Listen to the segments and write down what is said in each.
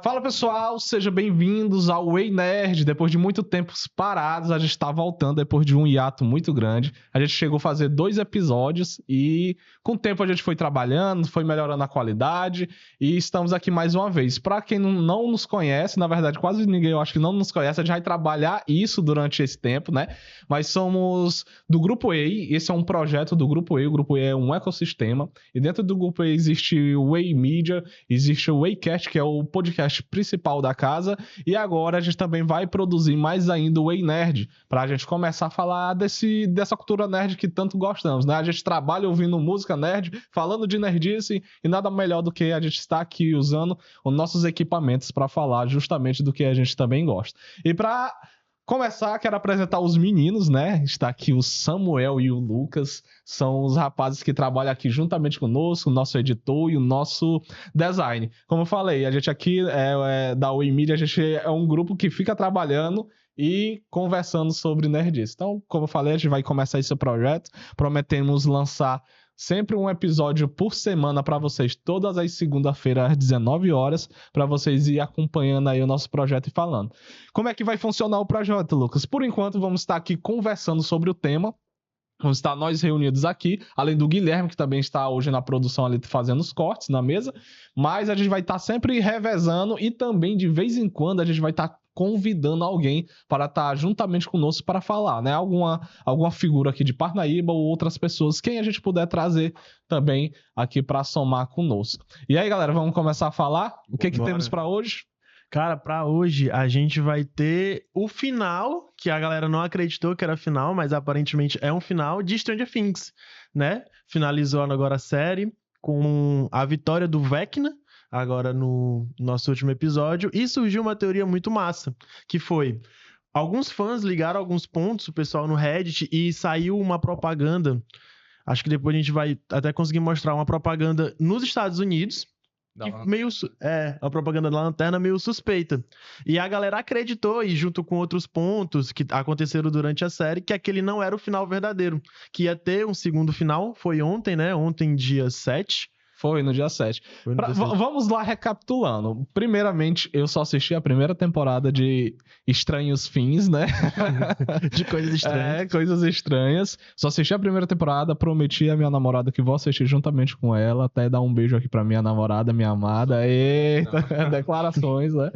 Fala pessoal, sejam bem-vindos ao Way Nerd. Depois de muito tempo parados, a gente está voltando depois de um hiato muito grande. A gente chegou a fazer 2 episódios e com o tempo a gente foi trabalhando, foi melhorando a qualidade e estamos aqui mais uma vez. Para quem não nos conhece, na verdade quase ninguém eu acho que não nos conhece, a gente vai trabalhar isso durante esse tempo, né? Mas somos do Grupo Way, esse é um projeto do Grupo Way, o Grupo Way é um ecossistema e dentro do Grupo Way existe o Way Media, existe o Waycast, que é o podcast principal da casa, e agora a gente também vai produzir mais ainda o Way Nerd, pra gente começar a falar dessa cultura nerd que tanto gostamos, né? A gente trabalha ouvindo música nerd, falando de nerdice, e nada melhor do que a gente estar aqui usando os nossos equipamentos para falar justamente do que a gente também gosta. E para começar, quero apresentar os meninos, né? Está aqui o Samuel e o Lucas, são os rapazes que trabalham aqui juntamente conosco, o nosso editor e o nosso design. Como eu falei, a gente aqui da Way Media, a gente é um grupo que fica trabalhando e conversando sobre nerdice. Então, como eu falei, a gente vai começar esse projeto, prometemos lançar sempre um episódio por semana para vocês, todas as segunda-feiras às 19 horas, para vocês ir acompanhando aí o nosso projeto e falando. Como é que vai funcionar o projeto, Lucas? Por enquanto, vamos estar aqui conversando sobre o tema. Vamos estar nós reunidos aqui, além do Guilherme, que também está hoje na produção ali fazendo os cortes na mesa, mas a gente vai estar sempre revezando e também de vez em quando a gente vai estar convidando alguém para estar juntamente conosco para falar, né? Alguma figura aqui de Parnaíba ou outras pessoas, quem a gente puder trazer também aqui para somar conosco. E aí, galera, vamos começar a falar? O que temos para hoje? Cara, pra hoje a gente vai ter o final, que a galera não acreditou que era final, mas aparentemente é um final de Stranger Things, né? Finalizou agora a série com a vitória do Vecna, agora no nosso último episódio, e surgiu uma teoria muito massa, que foi: alguns fãs ligaram alguns pontos, o pessoal no Reddit, e saiu uma propaganda, acho que depois a gente vai até conseguir mostrar uma propaganda nos Estados Unidos, a propaganda da lanterna meio suspeita. E a galera acreditou, e junto com outros pontos que aconteceram durante a série, que aquele não era o final verdadeiro. Que ia ter um segundo final, foi ontem, né? Ontem, dia 7. Foi no dia 7. Vamos lá recapitulando. Primeiramente, eu só assisti a primeira temporada de Estranhos Fins, né? De coisas estranhas. Coisas estranhas. Só assisti a primeira temporada, prometi à minha namorada que vou assistir juntamente com ela, até dar um beijo aqui pra minha namorada, minha amada. Eita, declarações, né?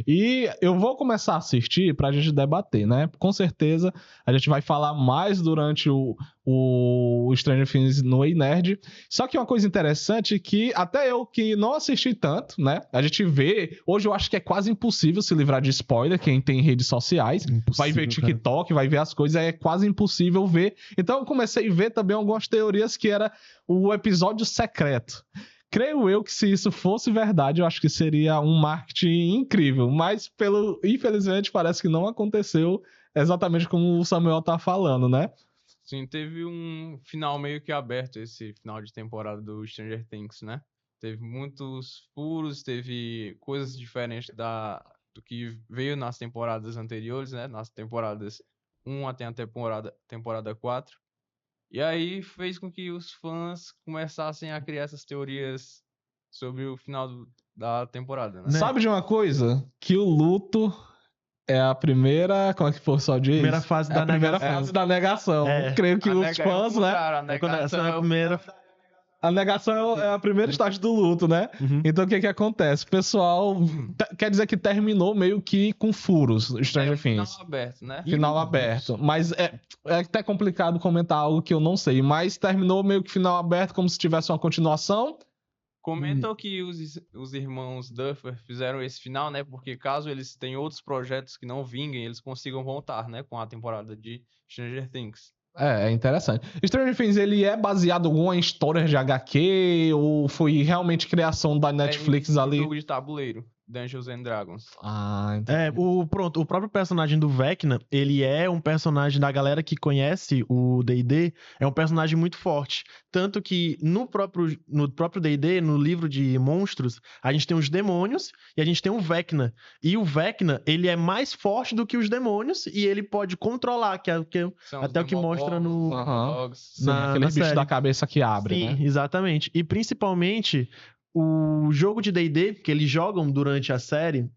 E eu vou começar a assistir pra gente debater, né? Com certeza a gente vai falar mais durante o Stranger Things no Way Nerd. Só que uma coisa interessante é que até eu que não assisti tanto, né? A gente vê, hoje eu acho que é quase impossível se livrar de spoiler, quem tem redes sociais, vai ver TikTok, cara, vai ver as coisas, é quase impossível ver. Então eu comecei a ver também algumas teorias que era o episódio secreto. Creio eu que se isso fosse verdade, eu acho que seria um marketing incrível, mas infelizmente parece que não aconteceu exatamente como o Samuel tá falando, né? Sim, teve um final meio que aberto, esse final de temporada do Stranger Things, né? Teve muitos furos, teve coisas diferentes do que veio nas temporadas anteriores, né? Nas temporadas 1 até a temporada 4. E aí fez com que os fãs começassem a criar essas teorias sobre o final da temporada, né? Sabe de uma coisa? Que o luto é a primeira... Como é que o pessoal diz? Primeira fase da negação. Primeira fase da negação. Creio que os fãs, né? A negação é a primeira... A negação é a primeira estágio do luto, né? Uhum. Então o que acontece? O pessoal quer dizer que terminou meio que com furos, Stranger Things. Final aberto, né? Final aberto. Mas é até complicado comentar algo que eu não sei. Mas terminou meio que final aberto, como se tivesse uma continuação. Comentam que os irmãos Duffer fizeram esse final, né? Porque caso eles tenham outros projetos que não vinguem, eles consigam voltar, né? Com a temporada de Stranger Things. É interessante. Stranger Things, ele é baseado em alguma história de HQ ou foi realmente criação da Netflix ali? Jogo de tabuleiro, Dungeons and Dragons. Entendi. O próprio personagem do Vecna, ele é um personagem da galera que conhece o D&D, é um personagem muito forte. Tanto que no próprio D&D, no livro de monstros, a gente tem os demônios e a gente tem o Vecna. E o Vecna, ele é mais forte do que os demônios e ele pode controlar, que é até o que mostra no... Aqueles bichos da cabeça que abre, sim, né? Exatamente. E principalmente... o jogo de D&D que eles jogam durante a série,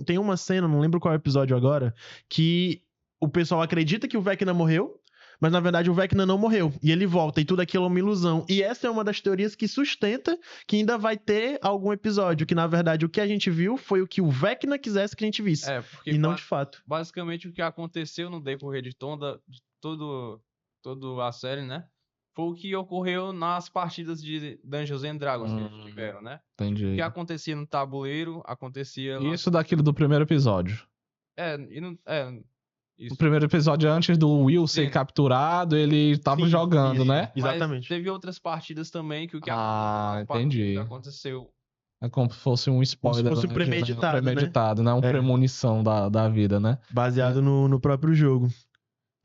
tem uma cena, não lembro qual episódio agora, que o pessoal acredita que o Vecna morreu, mas na verdade o Vecna não morreu. E ele volta, e tudo aquilo é uma ilusão. E essa é uma das teorias que sustenta que ainda vai ter algum episódio, que na verdade o que a gente viu foi o que o Vecna quisesse que a gente visse. Porque e não de fato. Basicamente o que aconteceu no decorrer de toda a série, né? Foi o que ocorreu nas partidas de Dungeons and Dragons que eles tiveram, né? Entendi. O que acontecia no tabuleiro, acontecia... Isso daquilo do primeiro episódio. Isso. O primeiro episódio, antes do Will ser capturado, ele tava jogando, isso, né? Exatamente. Mas teve outras partidas também que o que entendi. aconteceu. É como se fosse um spoiler. Como se fosse premeditado, né? Uma premonição da vida, né? Baseado no próprio jogo.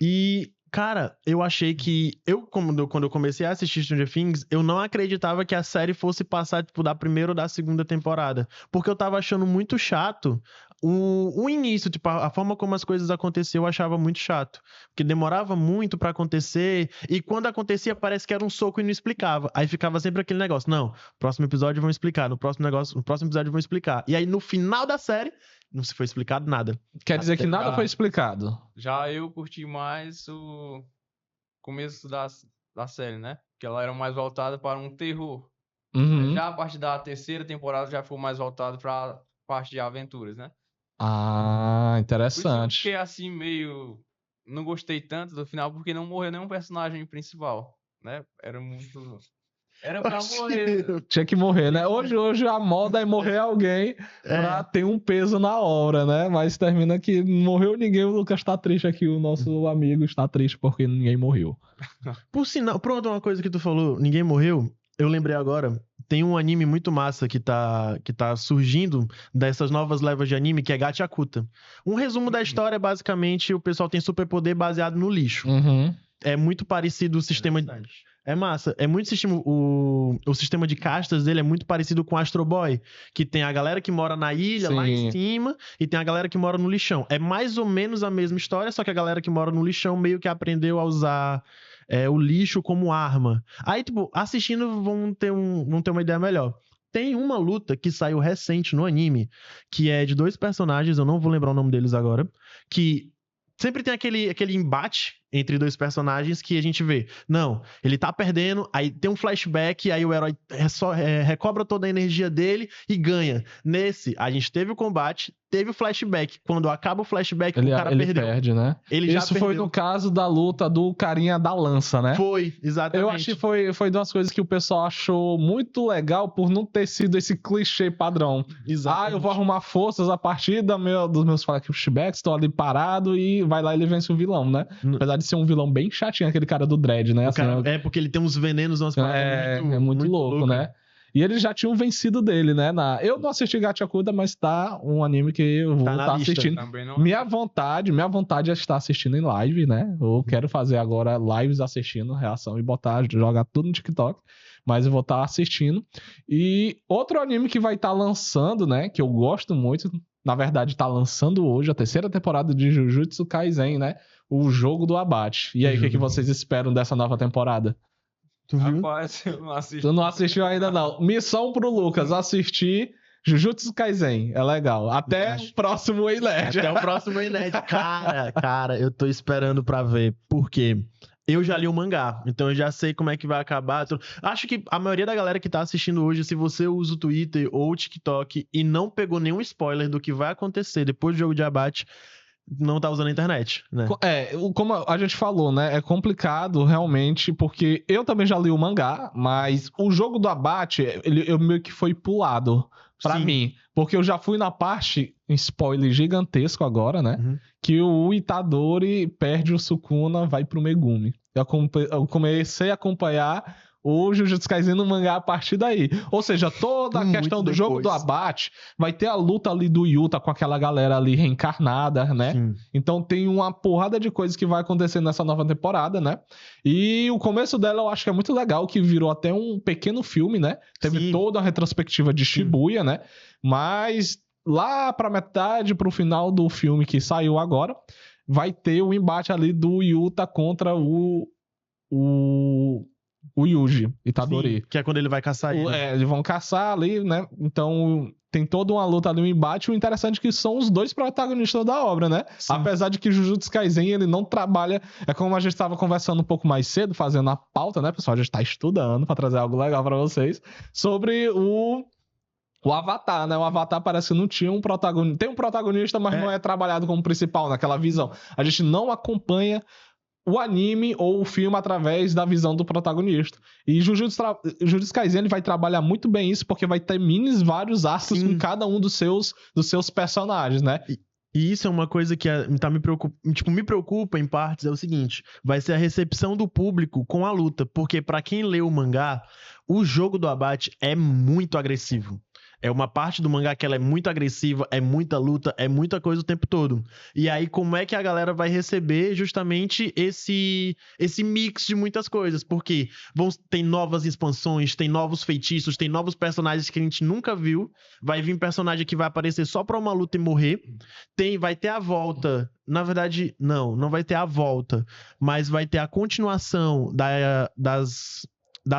E, cara, eu achei que... quando eu comecei a assistir Stranger Things, eu não acreditava que a série fosse passar, tipo, da primeira ou da segunda temporada. Porque eu tava achando muito chato o início, tipo, a forma como as coisas aconteciam, eu achava muito chato. Porque demorava muito pra acontecer, e quando acontecia, parece que era um soco e não explicava. Aí ficava sempre aquele negócio, não, próximo episódio vão explicar, no próximo episódio vão explicar. E aí, no final da série, não se foi explicado nada. Quer dizer que nada foi explicado. Já eu curti mais o começo da série, né? Que ela era mais voltada para um terror. Uhum. Já a partir da terceira temporada já foi mais voltado para parte de aventuras, né? Interessante. Por isso eu fiquei assim meio... Não gostei tanto do final porque não morreu nenhum personagem principal, né? Era pra morrer. Tinha que morrer, né? Hoje a moda é morrer alguém pra ter um peso na obra, né? Mas termina que não morreu ninguém, o Lucas tá triste aqui, o nosso amigo está triste porque ninguém morreu. Por sinal, pronto, uma coisa que tu falou, ninguém morreu, eu lembrei agora, tem um anime muito massa que tá surgindo dessas novas levas de anime, que é Gachakuta. Um resumo da história é basicamente o pessoal tem superpoder baseado no lixo. Uhum. É muito parecido o sistema... É massa. É muito sistema... O sistema de castas dele é muito parecido com Astro Boy, que tem a galera que mora na ilha, lá em cima, e tem a galera que mora no lixão. É mais ou menos a mesma história, só que a galera que mora no lixão meio que aprendeu a usar o lixo como arma. Aí, tipo, assistindo vão ter uma ideia melhor. Tem uma luta que saiu recente no anime, que é de 2 personagens, eu não vou lembrar o nome deles agora, que sempre tem aquele embate entre 2 personagens que a gente vê. Não, ele tá perdendo, aí tem um flashback, aí o herói recobra toda a energia dele e ganha. Nesse, a gente teve o combate, teve o flashback. Quando acaba o flashback, o cara perdeu. Ele perde, né? Isso foi no caso da luta do carinha da lança, né? Foi, exatamente. Eu acho que foi uma das coisas que o pessoal achou muito legal por não ter sido esse clichê padrão. Exatamente. Eu vou arrumar forças a partir dos meus flashbacks, tô ali parado e vai lá e ele vence o vilão, né? Apesar de ser um vilão bem chatinho, aquele cara do Dread, né? Assim, porque ele tem uns venenos, umas paradas muito louco, né? E eles já tinham vencido dele, né? Eu não assisti Gachakuta, mas tá um anime que eu vou estar assistindo. Minha vontade é estar assistindo em live, né? Eu quero fazer agora lives assistindo, reação e jogar tudo no TikTok. Mas eu vou estar assistindo. E outro anime que vai estar lançando, né? Que eu gosto muito. Na verdade, tá lançando hoje a 3ª temporada de Jujutsu Kaisen, né? O jogo do abate. E aí, o que vocês esperam dessa nova temporada? Tu viu? Rapaz, eu não assisti. Tu não assistiu ainda, não. Missão pro Lucas, assistir Jujutsu Kaisen. É legal. Até o próximo E-Nerd. Até o próximo E-Nerd. Cara, eu tô esperando pra ver. Por quê? Eu já li o mangá, então eu já sei como é que vai acabar. Acho que a maioria da galera que tá assistindo hoje, se você usa o Twitter ou o TikTok e não pegou nenhum spoiler do que vai acontecer depois do jogo de abate, não tá usando a internet, né? Como a gente falou, né? É complicado realmente, porque eu também já li o mangá, mas o jogo do abate, eu meio que foi pulado pra mim. Porque eu já fui na parte, spoiler gigantesco agora, né? Uhum. Que o Itadori perde o Sukuna, vai pro Megumi. Eu comecei a acompanhar o Jujutsu Kaisen no mangá a partir daí. Ou seja, toda a questão do jogo do abate, vai ter a luta ali do Yuta com aquela galera ali reencarnada, né? Sim. Então tem uma porrada de coisas que vai acontecer nessa nova temporada, né? E o começo dela eu acho que é muito legal, que virou até um pequeno filme, né? Teve toda a retrospectiva de Shibuya, né? Mas lá pra metade, pro final do filme que saiu agora, vai ter o embate ali do Yuta contra o o Yuji Itadori. Sim, que é quando ele vai caçar ele. Eles vão caçar ali, né? Então tem toda uma luta ali, um embate. O interessante é que são os dois protagonistas da obra, né? Sim. Apesar de que Jujutsu Kaisen, ele não trabalha... É como a gente estava conversando um pouco mais cedo, fazendo a pauta, né, pessoal? A gente tá estudando pra trazer algo legal pra vocês. Sobre o Avatar, né? O Avatar parece que não tinha um protagonista. Tem um protagonista, mas não é trabalhado como principal naquela visão. A gente não acompanha o anime ou o filme através da visão do protagonista. E Jujutsu Kaisen ele vai trabalhar muito bem isso, porque vai ter vários arcos com cada um dos seus personagens, né? E isso é uma coisa que me preocupa em partes, é o seguinte, vai ser a recepção do público com a luta, porque pra quem lê o mangá, o jogo do abate é muito agressivo. É uma parte do mangá que ela é muito agressiva, é muita luta, é muita coisa o tempo todo. E aí, como é que a galera vai receber justamente esse mix de muitas coisas? Porque tem novas expansões, tem novos feitiços, tem novos personagens que a gente nunca viu. Vai vir personagem que vai aparecer só pra uma luta e morrer. Vai ter a volta. Na verdade, não vai ter a volta. Mas vai ter a continuação das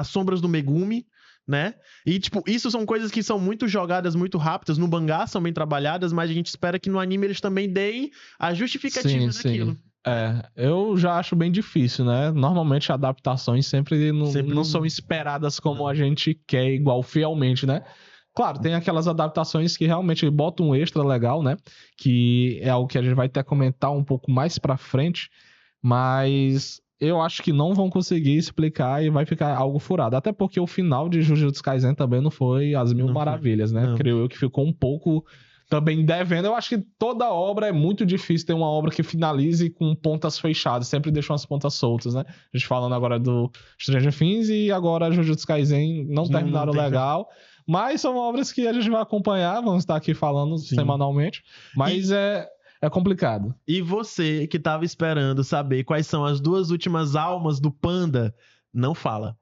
Sombras do Megumi, né? E, tipo, isso são coisas que são muito jogadas, muito rápidas. No mangá são bem trabalhadas, mas a gente espera que no anime eles também deem a justificativa daquilo. Eu já acho bem difícil, né? Normalmente adaptações sempre não são esperadas como a gente quer, igual fielmente, né? Claro, tem aquelas adaptações que realmente botam um extra legal, né? Que é algo que a gente vai até comentar um pouco mais pra frente, mas eu acho que não vão conseguir explicar e vai ficar algo furado. Até porque o final de Jujutsu Kaisen também não foi as mil maravilhas, né? Creio eu que ficou um pouco também devendo. Eu acho que toda obra é muito difícil ter uma obra que finalize com pontas fechadas. Sempre deixa umas pontas soltas, né? A gente falando agora do Stranger Things e agora Jujutsu Kaisen não terminaram legal. Mas são obras que a gente vai acompanhar. Vamos estar aqui falando semanalmente. Mas é complicado. E você que tava esperando saber quais são as duas últimas almas do Panda, não fala.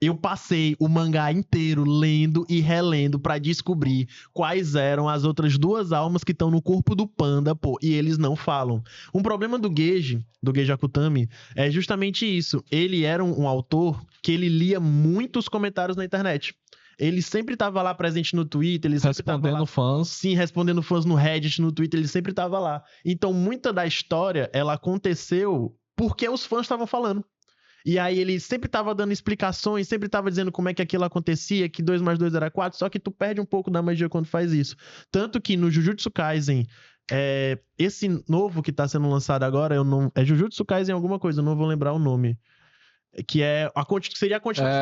Eu passei o mangá inteiro lendo e relendo pra descobrir quais eram as outras duas almas que estão no corpo do Panda, e eles não falam. Um problema do Geiji Akutami, é justamente isso. Ele era um autor que ele lia muitos comentários na internet. Ele sempre tava lá presente no Twitter, ele sempre respondendo fãs. Sim, respondendo fãs no Reddit, no Twitter, ele sempre tava lá. Então, muita da história, ela aconteceu porque os fãs estavam falando. E aí ele sempre tava dando explicações, sempre tava dizendo como é que aquilo acontecia, que 2 mais 2 era 4, só que tu perde um pouco da magia quando faz isso. Tanto que no Jujutsu Kaisen, esse novo que tá sendo lançado agora, é Jujutsu Kaisen alguma coisa, eu não vou lembrar o nome. Que seria a continuação.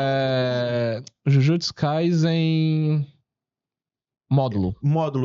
Jujutsu Kaisen Módulo,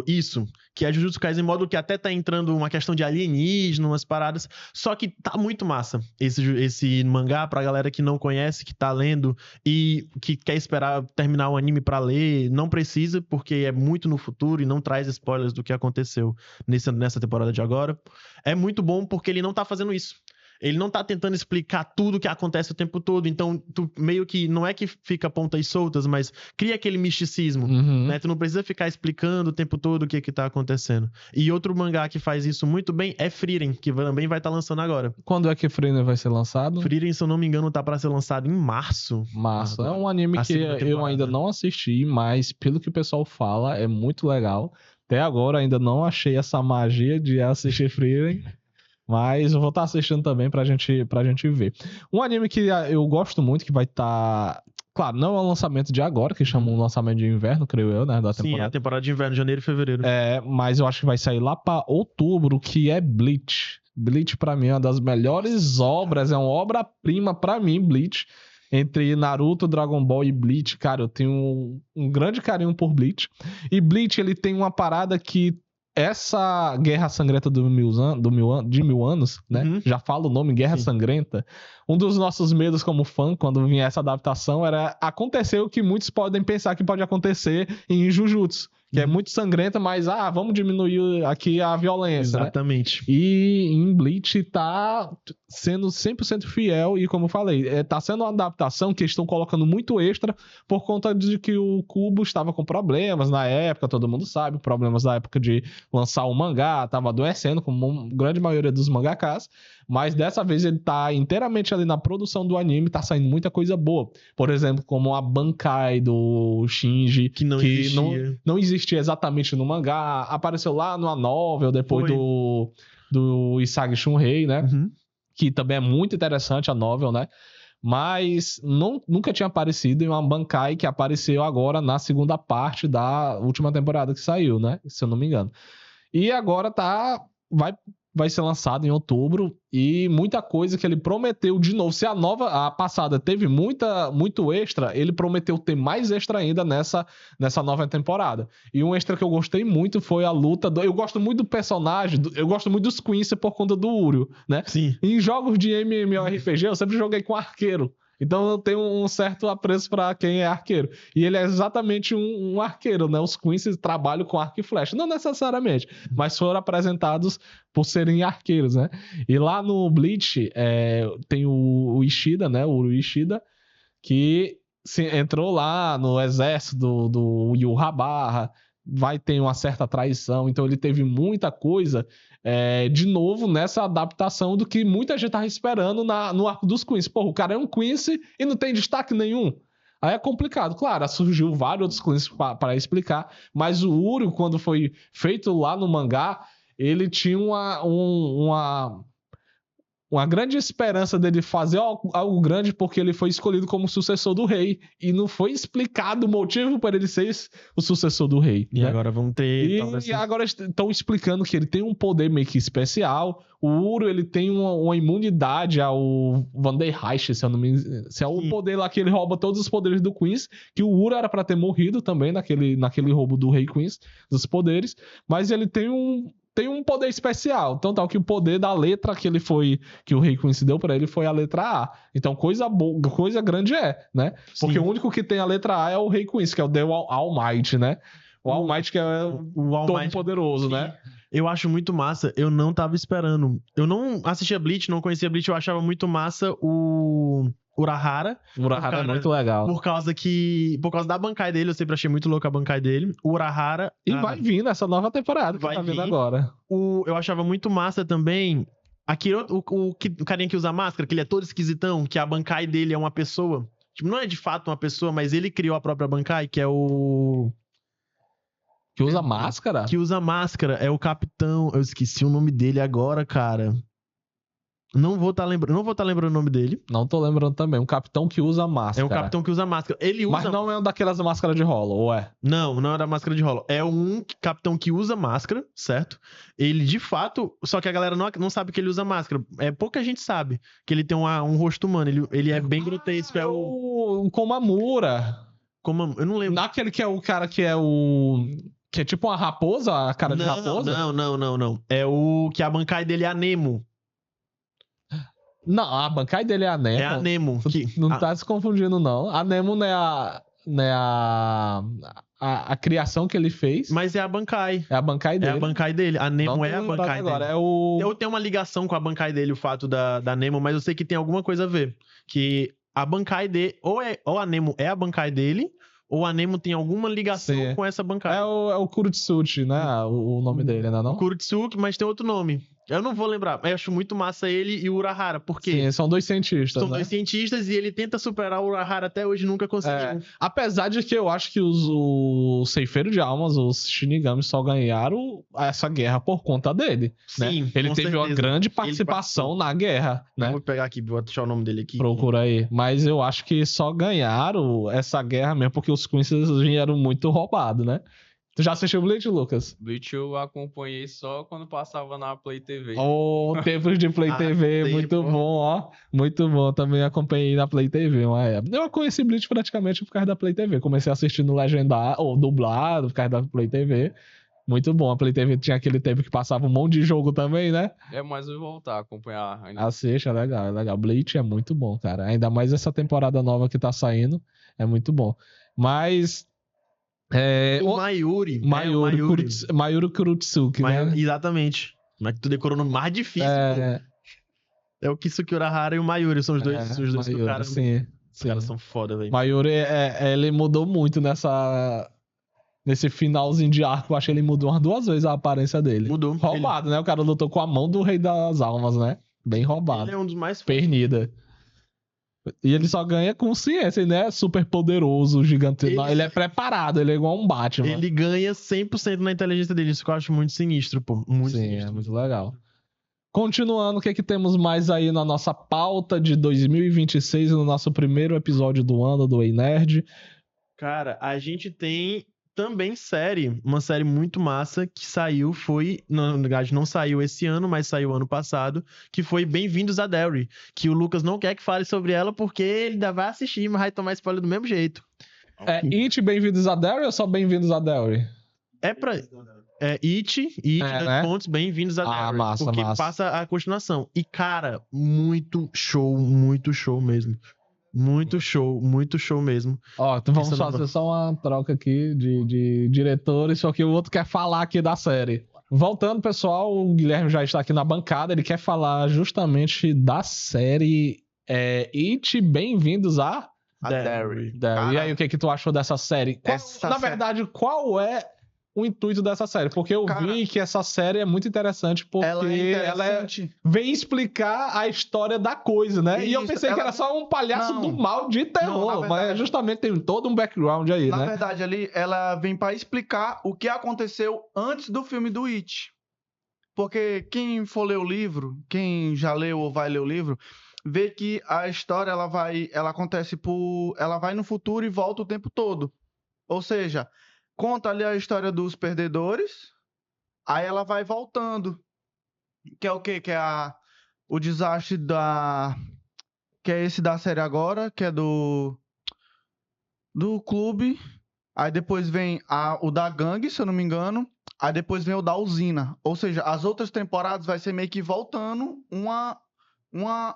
isso. Que é Jujutsu Kaisen módulo, que até tá entrando uma questão de alienígena, umas paradas. Só que tá muito massa esse mangá pra galera que não conhece, que tá lendo e que quer esperar terminar o anime pra ler. Não precisa, porque é muito no futuro e não traz spoilers do que aconteceu nessa temporada de agora. É muito bom porque ele não tá fazendo isso. Ele não tá tentando explicar tudo o que acontece o tempo todo. Então, tu meio que... Não é que fica pontas soltas, mas cria aquele misticismo, né? Tu não precisa ficar explicando o tempo todo o que tá acontecendo. E outro mangá que faz isso muito bem é Frieren, que também vai estar lançando agora. Quando é que Frieren vai ser lançado? Frieren, se eu não me engano, tá pra ser lançado em março. É um anime que eu ainda não assisti, mas pelo que o pessoal fala, é muito legal. Até agora ainda não achei essa magia de assistir Frieren. Mas eu vou estar assistindo também pra gente ver. Um anime que eu gosto muito, que vai estar... Claro, não é o lançamento de agora, que chamam um lançamento de inverno, creio eu, né? Da temporada. Sim, é a temporada de inverno, janeiro e fevereiro. Mas eu acho que vai sair lá pra outubro, que é Bleach. Bleach, pra mim, é uma das melhores obras, é uma obra-prima pra mim, Bleach. Entre Naruto, Dragon Ball e Bleach, cara, eu tenho um grande carinho por Bleach. E Bleach, ele tem uma parada que... Essa Guerra Sangrenta de 1000 anos, né? Já fala o nome, Guerra Sangrenta. Um dos nossos medos como fã, quando vinha essa adaptação, era acontecer o que muitos podem pensar que pode acontecer em Jujutsu. que é muito sangrenta, mas vamos diminuir aqui a violência, né? Exatamente. E em Bleach tá sendo 100% fiel e, como eu falei, tá sendo uma adaptação que eles estão colocando muito extra por conta de que o Kubo estava com problemas na época, todo mundo sabe, problemas na época de lançar o mangá, tava adoecendo, como a grande maioria dos mangakas, mas dessa vez ele tá inteiramente ali na produção do anime, tá saindo muita coisa boa. Por exemplo, como a Bankai do Shinji, Que não existia. não existia exatamente no mangá, apareceu lá numa novel depois do Isagi Shunrei, né? Uhum. Que também é muito interessante a novel, né? Mas nunca tinha aparecido em uma Bankai que apareceu agora na segunda parte da última temporada que saiu, né? Se eu não me engano. E agora vai ser lançado em outubro e muita coisa que ele prometeu de novo. Se a passada teve muito extra, ele prometeu ter mais extra ainda nessa nova temporada. E um extra que eu gostei muito foi a luta eu gosto muito do personagem, eu gosto muito dos Quincy por conta do Uryu, né? Sim. Em jogos de MMORPG eu sempre joguei com arqueiro. Então eu tenho um certo apreço pra quem é arqueiro. E ele é exatamente um arqueiro, né? Os Quincy trabalham com arco e flecha. Não necessariamente, mas foram apresentados por serem arqueiros, né? E lá no Bleach tem o Ishida, né? O Uru Ishida, que entrou lá no exército do Yu Habarra, vai ter uma certa traição. Então ele teve muita coisa de novo nessa adaptação do que muita gente tava esperando no arco dos Quincy. Pô, o cara é um Quincy e não tem destaque nenhum. Aí é complicado. Claro, surgiu vários outros Quincy para explicar, mas o Uryu, quando foi feito lá no mangá, ele tinha uma grande esperança dele fazer algo grande porque ele foi escolhido como sucessor do rei. E não foi explicado o motivo para ele ser o sucessor do rei. E né? agora vamos ter... E agora estão explicando que ele tem um poder meio que especial. O Uryu, ele tem uma imunidade ao Van der Reich, se eu não me engano. Se é o poder lá que ele rouba todos os poderes do Queens. Que o Uryu era pra ter morrido também naquele roubo do rei Queens, dos poderes. Mas ele tem um poder especial. Então, tal que o poder da letra que o Rei Quincy deu pra ele foi a letra A. Então, coisa grande né? Porque Sim. o único que tem a letra A é o Rei Quincy, que é o The All Might, né? O All Might que é o All todo Might, poderoso, né? Eu acho muito massa. Eu não tava esperando. Eu não assistia Bleach, não conhecia Bleach. Eu achava muito massa o Urahara. O Urahara é muito legal. Por causa da Bankai dele, eu sempre achei muito louco a Bankai dele. O Urahara... E vai vir nessa nova temporada que tá vindo agora. Eu achava muito massa também... o carinha que usa máscara, que ele é todo esquisitão, que a Bankai dele é uma pessoa. Tipo, não é de fato uma pessoa, mas ele criou a própria Bankai, que é o... Que usa máscara? Que usa máscara. É o capitão... Eu esqueci o nome dele agora, cara. Não vou tá lembrando o nome dele. Não tô lembrando também. Um capitão que usa máscara. É um capitão que usa máscara. Ele usa... Mas não é um daquelas máscaras de rolo, ou é? Não é da máscara de rolo. É um capitão que usa máscara, certo? Ele, de fato... Só que a galera não sabe que ele usa máscara. Pouca gente sabe que ele tem um rosto humano. Ele é bem grotesco. É o Komamura. Eu não lembro. Naquele que é o cara que é o... Que é tipo uma raposa, a cara de raposa? Não. É o que a Bankai dele é a Nemo. Não, a Bankai dele é a Nemo. É a Nemo. Não tá se confundindo, não. A Nemo não é a criação que ele fez. Mas é a Bankai. É a Bankai dele. É a Bankai dele. A Nemo não é a Bankai agora. dele. Eu tenho uma ligação com a Bankai dele, o fato da Nemo, mas eu sei que tem alguma coisa a ver. Que a Bankai dele... Ou a Nemo é a Bankai dele... Ou a Nemo tem alguma ligação com essa Bankai. É o Kurotsuchi, né? O nome dele, não é não? O Kurotsuki, mas tem outro nome. Eu não vou lembrar. Eu acho muito massa ele e o Urahara. Por quê? Sim, são dois cientistas, São dois cientistas e ele tenta superar o Urahara até hoje, nunca conseguiu. Apesar de que eu acho que o Ceifeiro de Almas, os Shinigami, só ganharam essa guerra por conta dele. Sim, né? Ele teve uma grande participação na guerra. Né? Vou pegar aqui, vou achar o nome dele aqui. Procura aí. Mas eu acho que só ganharam essa guerra mesmo porque os Quincy vieram muito roubados, né? Tu já assistiu Bleach, Lucas? Bleach eu acompanhei só quando passava na Play TV. Tempos de Play TV, muito bom, ó. Muito bom, também acompanhei na Play TV uma época. Eu conheci Bleach praticamente por causa da Play TV. Comecei assistindo legendado, ou dublado, por causa da Play TV. Muito bom, a Play TV tinha aquele tempo que passava um monte de jogo também, né? Mas eu vou voltar a acompanhar ainda. Assiste, é legal. Bleach é muito bom, cara. Ainda mais essa temporada nova que tá saindo, é muito bom. Mas... O Mayuri. Mayuri Kurotsuki, né? Exatamente. Mas que tu decorou no mais difícil, pô. É o Kisuke Urahara e o Mayuri, são os dois que o cara... Sim. Os caras são foda, velho. Mayuri, ele mudou muito nesse finalzinho de arco. Eu acho que ele mudou umas 2 vezes a aparência dele. Mudou. Roubado, né? O cara lutou com a mão do Rei das Almas, né? Bem roubado. Ele é um dos mais... Pernida. E ele só ganha com ciência, ele não é super poderoso, gigante. Ele é preparado, ele é igual um Batman. Ele ganha 100% na inteligência dele, isso que eu acho muito sinistro, pô. Sinistro. É muito legal. Continuando, o que temos mais aí na nossa pauta de 2026, no nosso primeiro episódio do ano do Ei Nerd? Cara, a gente tem também uma série muito massa que saiu, na verdade não saiu esse ano, mas saiu ano passado, que foi Bem-vindos a Derry, que o Lucas não quer que fale sobre ela porque ele ainda vai assistir, mas vai tomar spoiler do mesmo jeito. It Bem-vindos a Derry ou só Bem-vindos a Derry? It, né? pontos, Bem-vindos a Derry, massa, porque passa a continuação. E, cara, muito show mesmo. Muito show mesmo. Ó, então vamos fazer só uma troca aqui de diretores, só que o outro quer falar aqui da série. Voltando, pessoal, o Guilherme já está aqui na bancada, ele quer falar justamente da série It, Bem-vindos a Derry. E aí, o que tu achou dessa série? Verdade, qual é o intuito dessa série? Porque eu vi que essa série é muito interessante porque ela vem explicar a história da coisa, né? Isso, e eu pensei que era só um palhaço do mal de terror, verdade, mas justamente tem todo um background aí, né? Na verdade, ali, ela vem pra explicar o que aconteceu antes do filme do It. Porque quem for ler o livro, quem já leu ou vai ler o livro, vê que a história, ela vai no futuro e volta o tempo todo. Ou seja, conta ali a história dos perdedores, aí ela vai voltando. Que é o quê? Que é o desastre que é esse da série agora, que é do clube. Aí depois vem o da gangue, se eu não me engano. Aí depois vem o da usina. Ou seja, as outras temporadas vai ser meio que voltando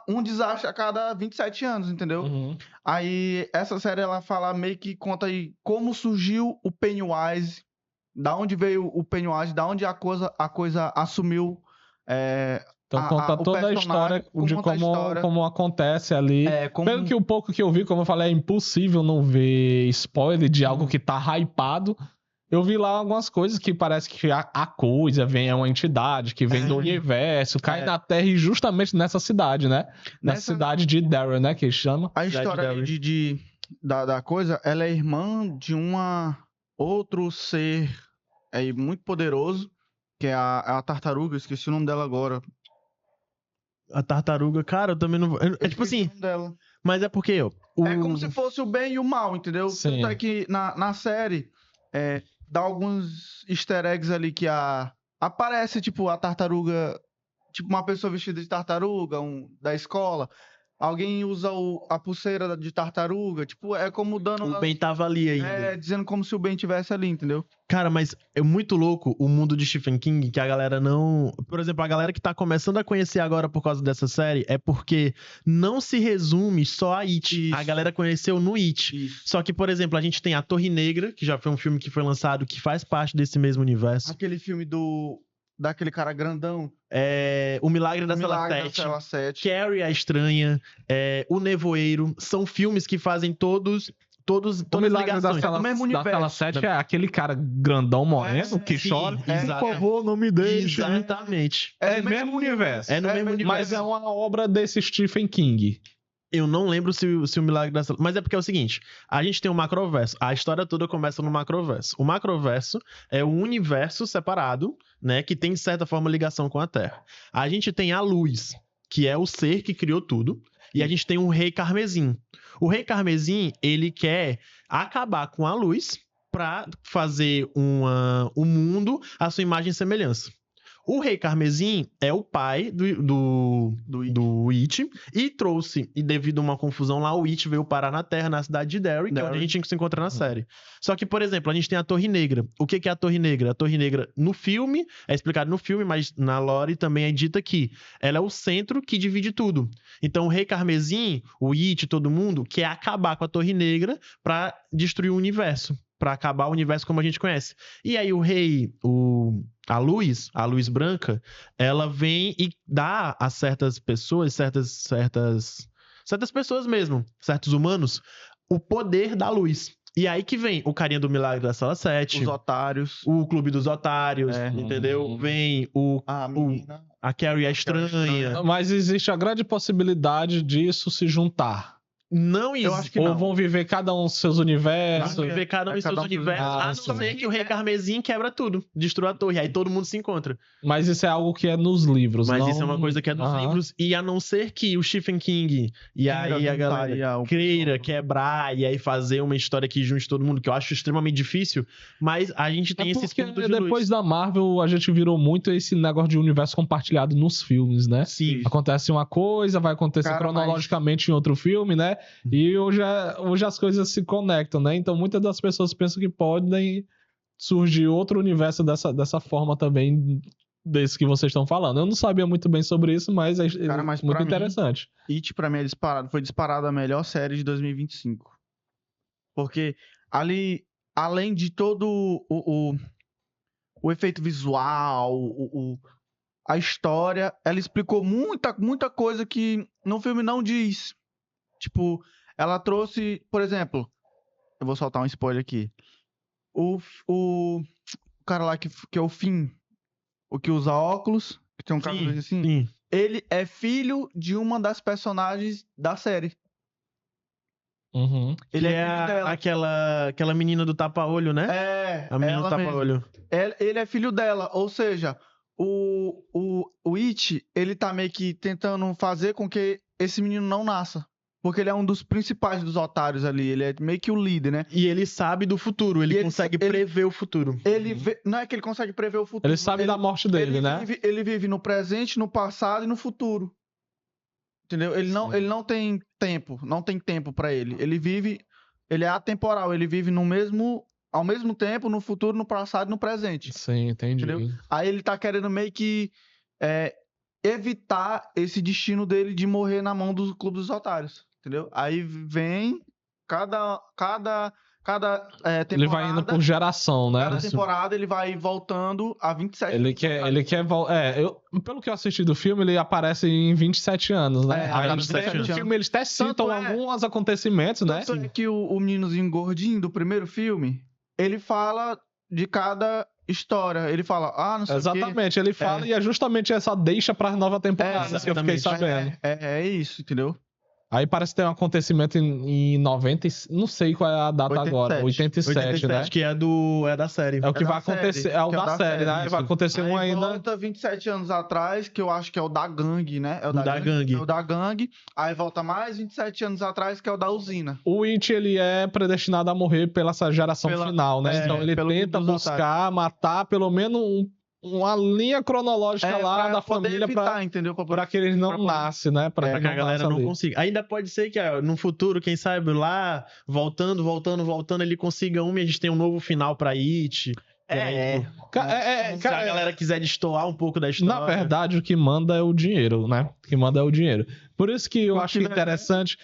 um desastre a cada 27 anos, entendeu? Uhum. Aí essa série ela conta aí como surgiu o Pennywise, da onde veio o Pennywise, da onde a coisa assumiu. Então conta toda a história de como acontece ali. Pelo que um pouco que eu vi, como eu falei, é impossível não ver spoiler de algo que tá hypado. Eu vi lá algumas coisas que parece que a coisa é uma entidade que vem do universo, cai na Terra e justamente nessa cidade, né? Nessa cidade de Derry, né? Que chama. A história da coisa, ela é irmã de outro ser muito poderoso, que é a tartaruga, esqueci o nome dela agora. A tartaruga, cara, eu também não vou... É tipo assim... Dela. Mas é porque... É como se fosse o bem e o mal, entendeu? Sim. Tanto é que na série... dá alguns easter eggs ali que aparece, tipo, a tartaruga, tipo, uma pessoa vestida de tartaruga, da escola. Alguém usa a pulseira de tartaruga, tipo, é como dando... O Ben tava ali ainda. Dizendo como se o Ben tivesse ali, entendeu? Cara, mas é muito louco o mundo de Stephen King, que a galera não... Por exemplo, a galera que tá começando a conhecer agora por causa dessa série, é porque não se resume só a It. Isso. A galera conheceu no It. Isso. Só que, por exemplo, a gente tem A Torre Negra, que já foi um filme que foi lançado, que faz parte desse mesmo universo. Aquele filme daquele cara grandão. O Milagre da Cela 7. Carrie a Estranha. O Nevoeiro. São filmes que fazem todas ligações. Da Sala 7 é aquele cara grandão moreno que chora. Por favor, não me deixe. Exatamente. É no mesmo universo. É no mesmo universo. Mas é uma obra desse Stephen King. Eu não lembro se o Milagre da Sala... Mas é porque é o seguinte, a gente tem um macroverso. A história toda começa no macroverso. O macroverso é um universo separado, né, que tem, de certa forma, ligação com a Terra. A gente tem a Luz, que é o ser que criou tudo, e a gente tem o Rei Carmesim. O Rei Carmesim, ele quer acabar com a Luz para fazer um mundo à sua imagem e semelhança. O Rei Carmesim é o pai do It e trouxe, e devido a uma confusão lá, o It veio parar na Terra, na cidade de Derry, que é onde a gente tinha que se encontrar na série. Só que, por exemplo, a gente tem a Torre Negra. O que é a Torre Negra? A Torre Negra, no filme, é explicado no filme, mas na lore também é dita que ela é o centro que divide tudo. Então, o Rei Carmesim, o It, todo mundo, quer acabar com a Torre Negra pra destruir o universo. pra acabar o universo como a gente conhece. E aí o rei, a luz branca, ela vem e dá a certas pessoas, certas pessoas mesmo, certos humanos, o poder da luz. E aí que vem o carinha do Milagre da Sala 7. Os otários. O Clube dos Otários, entendeu? Vem A menina. a Carrie a Estranha. Mas existe a grande possibilidade disso se juntar. Não Eu acho existe. que Ou não. vão viver cada um seus universos. Vai ver cada um em seus cada um universos, Ah, a não sim. ser que o Rei Carmesim quebra tudo, destrói a torre, aí todo mundo se encontra. Mas isso é algo que é nos livros, Mas não... isso é uma coisa que é dos Aham. livros, e a não ser que o Stephen King e aí a galera queira quebrar e aí fazer uma história que junte todo mundo, que eu acho extremamente difícil, mas a gente tem É esse porque espírito de depois luz. da Marvel, a gente virou muito esse negócio de universo compartilhado nos filmes, né? Sim. Acontece uma coisa, vai acontecer Cara, cronologicamente em outro filme, né? E hoje as coisas se conectam, né? Então muitas das pessoas pensam que podem surgir outro universo dessa forma também, desse que vocês estão falando. Eu não sabia muito bem sobre isso, mas é Cara, mas muito pra mim- interessante. It, pra mim, foi disparado a melhor série de 2025. Porque ali, além de todo o efeito visual, a história, ela explicou muita coisa que no filme não diz. Tipo, ela trouxe, por exemplo, eu vou soltar um spoiler aqui. O cara lá que é o Finn, o que usa óculos, que tem um cabelo assim, Sim. ele é filho de uma das personagens da série. Uhum. Ele Que é é filho dela. aquela menina do tapa-olho, né? É, A menina do ela mesmo. tapa-olho. Ele é filho dela, ou seja, o It, ele tá meio que tentando fazer com que esse menino não nasça. Porque ele é um dos principais dos otários ali, ele é meio que o líder, né? E ele sabe do futuro, E ele ele- consegue ele- prever o futuro. Ele não é que ele consegue prever o futuro. Ele sabe da morte dele, né? Ele vive no presente, no passado e no futuro. Entendeu? Ele não tem tempo, não tem tempo pra ele. Ele é atemporal, ele vive ao mesmo tempo, no futuro, no passado e no presente. Sim, entendi. Entendeu? Aí ele tá querendo meio que evitar esse destino dele de morrer na mão do Clube dos Otários. Entendeu? Aí vem cada temporada. Ele vai indo por geração, né? Cada temporada ele vai voltando a 27 Ele quer pelo que eu assisti do filme, ele aparece em 27 anos, né? É, Aí a no 27 terceiro anos. filme eles até citam Tanto é- alguns acontecimentos, né? Tanto é que o meninozinho gordinho do primeiro filme, ele fala de cada história. Ele fala, não sei o quê. Exatamente, ele fala e é justamente essa deixa pra nova temporada que eu fiquei exatamente. sabendo. É isso, entendeu? Aí parece ter um acontecimento em 90, não sei qual é a data 87. agora, 87, né? que é da série. É o que É vai da série, acontecer, é o que é da da série, série, né? isso. Vai acontecer um Aí ainda. volta 27 anos atrás, que eu acho que é o da gangue, né? É o Da gangue. É o da gangue. Aí volta mais 27 anos atrás, que é o da usina. O It, ele é predestinado a morrer pela essa geração final, né? Então ele pelo tenta Clube dos buscar matar pelo menos uma linha cronológica lá pra da poder família evitar, entendeu? pra que ele não nasce, né? Pra que a galera não nasça ali. consiga. Ainda pode ser que no futuro, quem sabe, lá, voltando, ele consiga e a gente tem um novo final pra It. Se a galera quiser destoar um pouco da história. Na verdade, o que manda é o dinheiro, né? O que manda é o dinheiro. Por isso que eu acho interessante.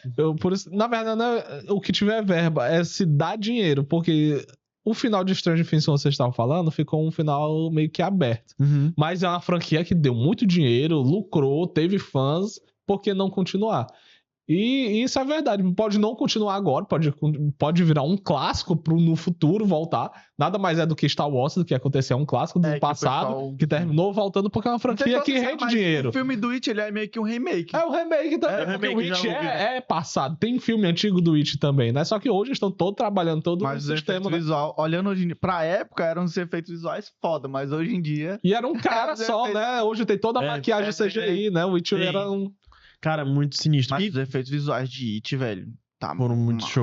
Na verdade, não é o que tiver verba, é se dar dinheiro, porque o final de Stranger Things, que vocês estavam falando, ficou um final meio que aberto. Uhum. Mas é uma franquia que deu muito dinheiro, lucrou, teve fãs, por que não continuar? E isso é verdade, pode não continuar agora, pode virar um clássico no futuro voltar. Nada mais é do que Star Wars, do que aconteceu um clássico do que o passado, pessoal- que terminou voltando porque é uma franquia que rende dinheiro. O filme do It, ele é meio que um remake. É o remake também, É, o porque remake o It já ouvi. é passado. Tem filme antigo do It também, né? Só que hoje estão todos trabalhando todo Mas o os sistema, efeitos né? visual, olhando hoje em dia, pra época eram uns efeitos visuais foda, mas hoje em dia... E era um cara Os só, efeitos- né? Hoje tem toda a maquiagem CGI, né? O It Sim. era um... Cara, muito sinistro. Mas E os efeitos visuais de It, velho, tá foram muito massa.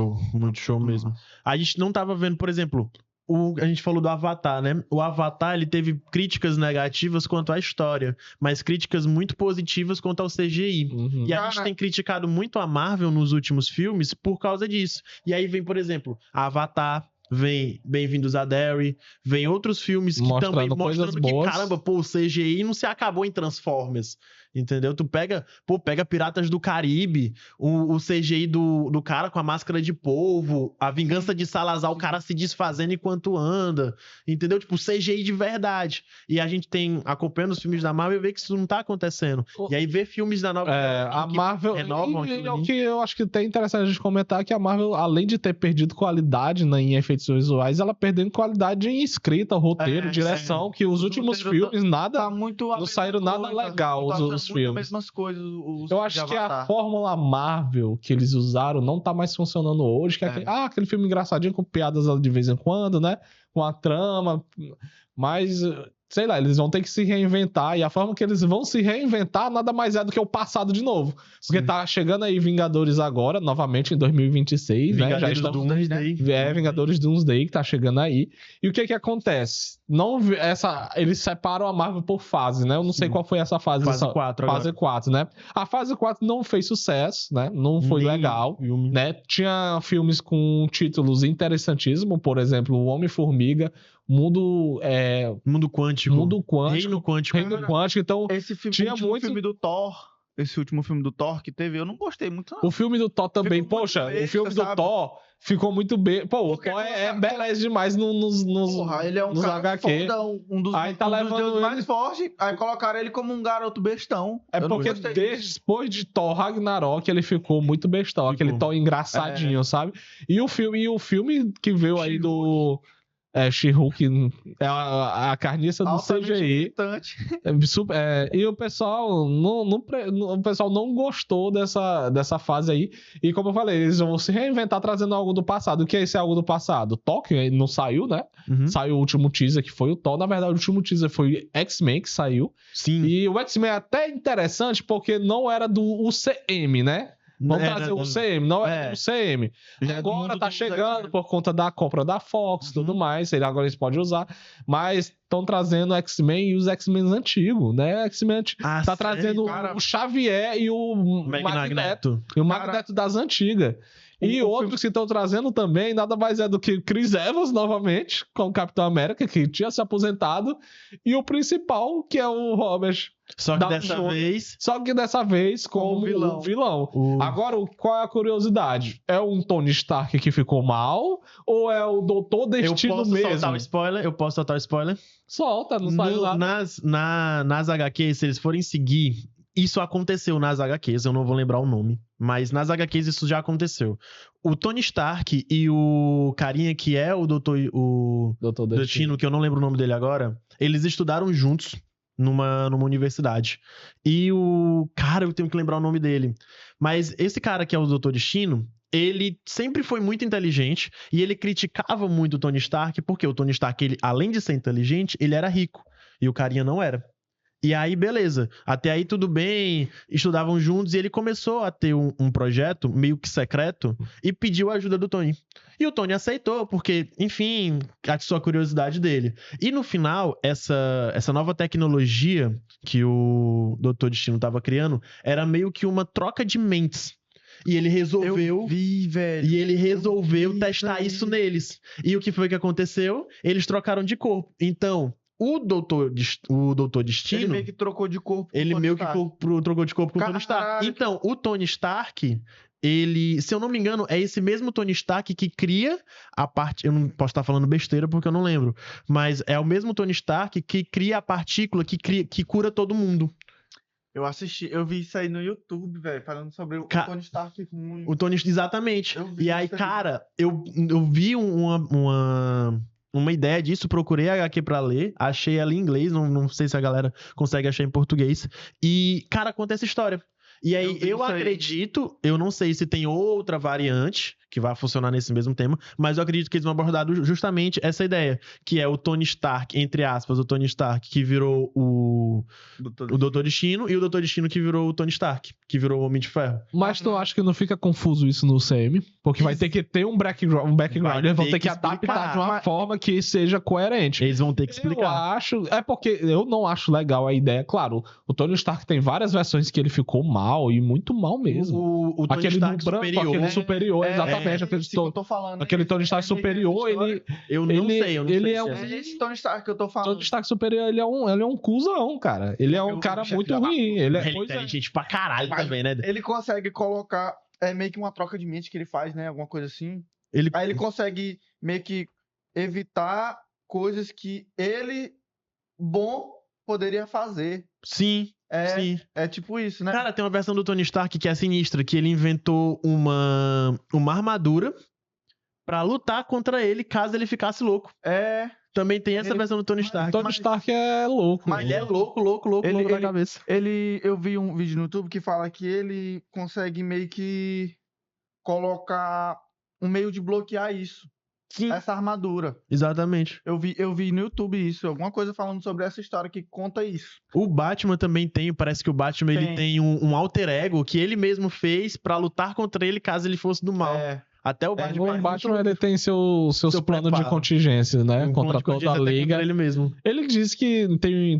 show mesmo. A gente não tava vendo, por exemplo, a gente falou do Avatar, né? O Avatar, ele teve críticas negativas quanto à história, mas críticas muito positivas quanto ao CGI. Uhum. E a gente tem criticado muito a Marvel nos últimos filmes por causa disso. E aí vem, por exemplo, Avatar, vem Bem-vindos a Derry, vem outros filmes que Mostrando também coisas mostrando que, boas. caramba, pô, o CGI não se acabou em Transformers, entendeu? Tu pega Piratas do Caribe, o CGI do cara com a máscara de polvo, a Vingança de Salazar, o cara se desfazendo enquanto anda, entendeu? Tipo, CGI de verdade. E a gente acompanhando os filmes da Marvel e vê que isso não tá acontecendo. E aí vê filmes da nova... A que Marvel. renovam E aquilo o ali. que eu acho que tem interessante a gente comentar é que a Marvel, além de ter perdido qualidade, né, em efeitos visuais, ela perdeu qualidade em escrita, roteiro, direção, que os últimos roteiro filmes nada. Tá muito a não mesma saíram nada coisa. legal Tá os sendo muito filmes. as mesmas coisas. Eu acho que a fórmula Marvel que eles usaram não tá mais funcionando hoje. Que é aquele filme engraçadinho com piadas de vez em quando, né? Com a trama. Mas, sei lá, eles vão ter que se reinventar. E a forma que eles vão se reinventar nada mais é do que o passado de novo. Porque tá chegando aí Vingadores agora, novamente em 2026, né? Já estamos... Vingadores Doomsday que tá chegando aí. E o que acontece? Eles separam a Marvel por fase, né? Eu não sei qual foi essa fase. Fase 4 agora. Fase 4, né? A fase 4 não fez sucesso, né? Não foi legal, né? Tinha filmes com títulos interessantíssimos, por exemplo, O Homem-Formiga, Mundo Quântico. Reino Quântico. Então, esse filme, tinha último muito... filme do Thor, esse último filme do Thor que teve, eu não gostei muito, não. O filme do Thor também, Ficou muito poxa, besta, o filme sabe? do Thor ficou muito bem. Pô, Porque o Thor é beleza demais nos Porra, ele é um nos cara HQ. foda, um dos, Aí tá um dos levando deuses ele- mais fortes, aí colocaram ele como um garoto bestão. É Eu não porque gostei disso. depois de Thor Ragnarok ele ficou muito bestão, aquele Thor engraçadinho, sabe? E o filme que veio aí do She-Hulk é a carniça do Altamente CGI. irritante. E o pessoal o pessoal não gostou dessa fase aí. E como eu falei, eles vão se reinventar trazendo algo do passado. O que é esse algo do passado? Thor, que não saiu, né? Saiu o último teaser, que foi o Thor. Na verdade, o último teaser foi X-Men, que saiu. Sim. E o X-Men é até interessante, porque não era do UCM, né? Vamos trazer o UCM, não é do UCM. Já é do Agora mundo tá dos chegando X-Men. por conta da compra da Fox e tudo mais. Agora eles podem usar. Mas estão trazendo o X-Men e os X-Men antigos, né? X-Men tá trazendo cara? o Xavier e o Magneto. E o Magneto das antigas. E outros que estão trazendo também, nada mais é do que Chris Evans, novamente, com o Capitão América, que tinha se aposentado. E o principal, que é o Robert. Só que dessa vez como vilão. Agora, qual é a curiosidade? É um Tony Stark que ficou mal? Ou é o Doutor Destino mesmo? Eu posso soltar o spoiler? Solta, não saiu nada. Nas HQs, se eles forem seguir... Isso aconteceu nas HQs, eu não vou lembrar o nome. Mas nas HQs isso já aconteceu. O Tony Stark e o carinha que é o Doutor Destino, que eu não lembro o nome dele agora, eles estudaram juntos numa universidade. E o... Cara, eu tenho que lembrar o nome dele. Mas esse cara que é o Doutor Destino, ele sempre foi muito inteligente e ele criticava muito o Tony Stark, porque o Tony Stark, ele, além de ser inteligente, ele era rico. E o carinha não era. E aí, beleza. Até aí, tudo bem. Estudavam juntos e ele começou a ter um projeto meio que secreto e pediu a ajuda do Tony. E o Tony aceitou, porque, enfim, atiçou a curiosidade dele. E no final, essa nova tecnologia que o Doutor Destino estava criando era meio que uma troca de mentes. E ele resolveu... E ele resolveu testar isso neles. E o que foi que aconteceu? Eles trocaram de corpo. Então... O Doutor Destino... Ele meio que trocou de corpo com Ele o meio Tony que Stark. trocou de corpo com o Tony Stark. Caralho. Então, o Tony Stark, ele... Se eu não me engano, é esse mesmo Tony Stark que cria a parte... Eu não posso estar falando besteira porque eu não lembro. Mas é o mesmo Tony Stark que cria a partícula que cura todo mundo. Eu vi isso aí no YouTube, velho, falando sobre o Tony Stark ruim. O Tony... Exatamente. E aí, cara, eu vi uma ideia disso, procurei a HQ pra ler, achei ela em inglês, não sei se a galera consegue achar em português, e, cara, conta essa história. E aí, eu acredito, eu não sei se tem outra variante que vai funcionar nesse mesmo tema, mas eu acredito que eles vão abordar justamente essa ideia, que é o Tony Stark, entre aspas, o Tony Stark que virou o Doutor Destino, e o Doutor Destino que virou o Tony Stark, que virou o Homem de Ferro. Mas tu acha que não fica confuso isso no CM? Porque vai ter que ter um background, eles vão ter que adaptar de uma forma que seja coerente. Eles vão ter que explicar. Porque eu não acho legal a ideia. Claro, o Tony Stark tem várias versões que ele ficou mal, e muito mal mesmo. O Tony aquele Stark branco, superior. aquele superior, exatamente. exatamente. Aquele, Esse que eu tô falando. aquele Tony Stark superior, Eu não sei, eu não ele sei é se um- É esse Tony Stark que eu tô falando. Tony Stark superior, ele é um cuzão, cara. Ele é um cara muito ruim. Ele é, Ele é pois é. inteligente pra caralho Mas também, né? Ele consegue colocar. É meio que uma troca de mente que ele faz, né? Alguma coisa assim. Ele... Aí ele consegue meio que evitar coisas que ele, bom, poderia fazer. Sim, sim. É tipo isso, né? Cara, tem uma versão do Tony Stark que é sinistra, que ele inventou uma armadura pra lutar contra ele caso ele ficasse louco. É. Também tem essa Ele- versão do Tony Stark. Tony Stark é louco. Mas Ele é louco Ele- na cabeça. Eu vi um vídeo no YouTube que fala que ele consegue meio que colocar um meio de bloquear isso. Sim, Essa armadura. exatamente. Eu vi no YouTube isso, alguma coisa falando sobre essa história que conta isso. O Batman também tem, parece que o Batman ele tem um alter ego que ele mesmo fez pra lutar contra ele caso ele fosse do mal. É. Até o Batman. O Batman ele tem seus Seu planos de preparo. contingência, né? um plano Contra de toda a contingência até liga. contra ele mesmo. Ele diz que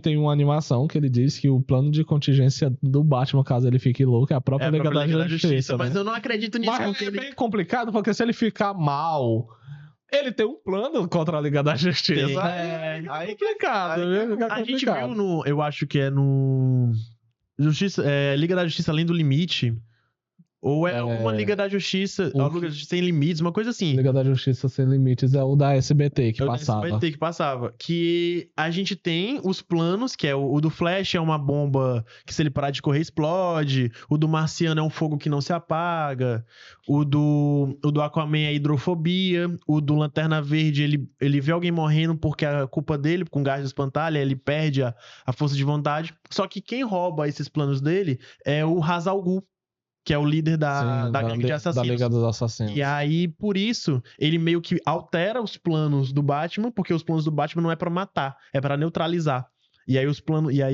tem uma animação que ele diz que o plano de contingência do Batman, caso ele fique louco, é a própria Liga da Justiça. Mas né? eu não acredito nisso. Mas porque é ele... bem complicado, porque se ele ficar mal, ele tem um plano contra a Liga da Justiça. Tem. É complicado, viu? Fica A gente complicado. viu no... Eu acho que é no... Liga da Justiça Além do Limite. Ou é alguma Liga da Justiça... O- Liga da Justiça Sem Limites, uma coisa assim. Liga da Justiça Sem Limites é o da SBT que É o passava. SBT que passava. Que a gente tem os planos, que é o do Flash é uma bomba que se ele parar de correr explode. O do Marciano é um fogo que não se apaga. O do Aquaman é hidrofobia. O do Lanterna Verde, ele vê alguém morrendo porque é culpa dele, com gás de espantalho, aí ele perde a força de vontade. Só que quem rouba esses planos dele é o Ra's al Ghul, que é o líder da gangue de assassinos. Da Liga dos Assassinos. E aí, por isso, ele meio que altera os planos do Batman, porque os planos do Batman não é pra matar, é pra neutralizar. E aí,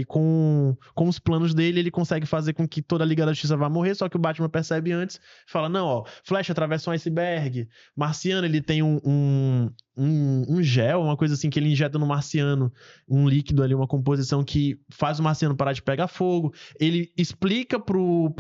com os planos dele, ele consegue fazer com que toda a Liga da Justiça vá morrer, só que o Batman percebe antes e fala, não, ó, Flash atravessa um iceberg, Marciano, ele tem um gel, uma coisa assim que ele injeta no Marciano, um líquido ali, uma composição que faz o Marciano parar de pegar fogo. Ele explica pro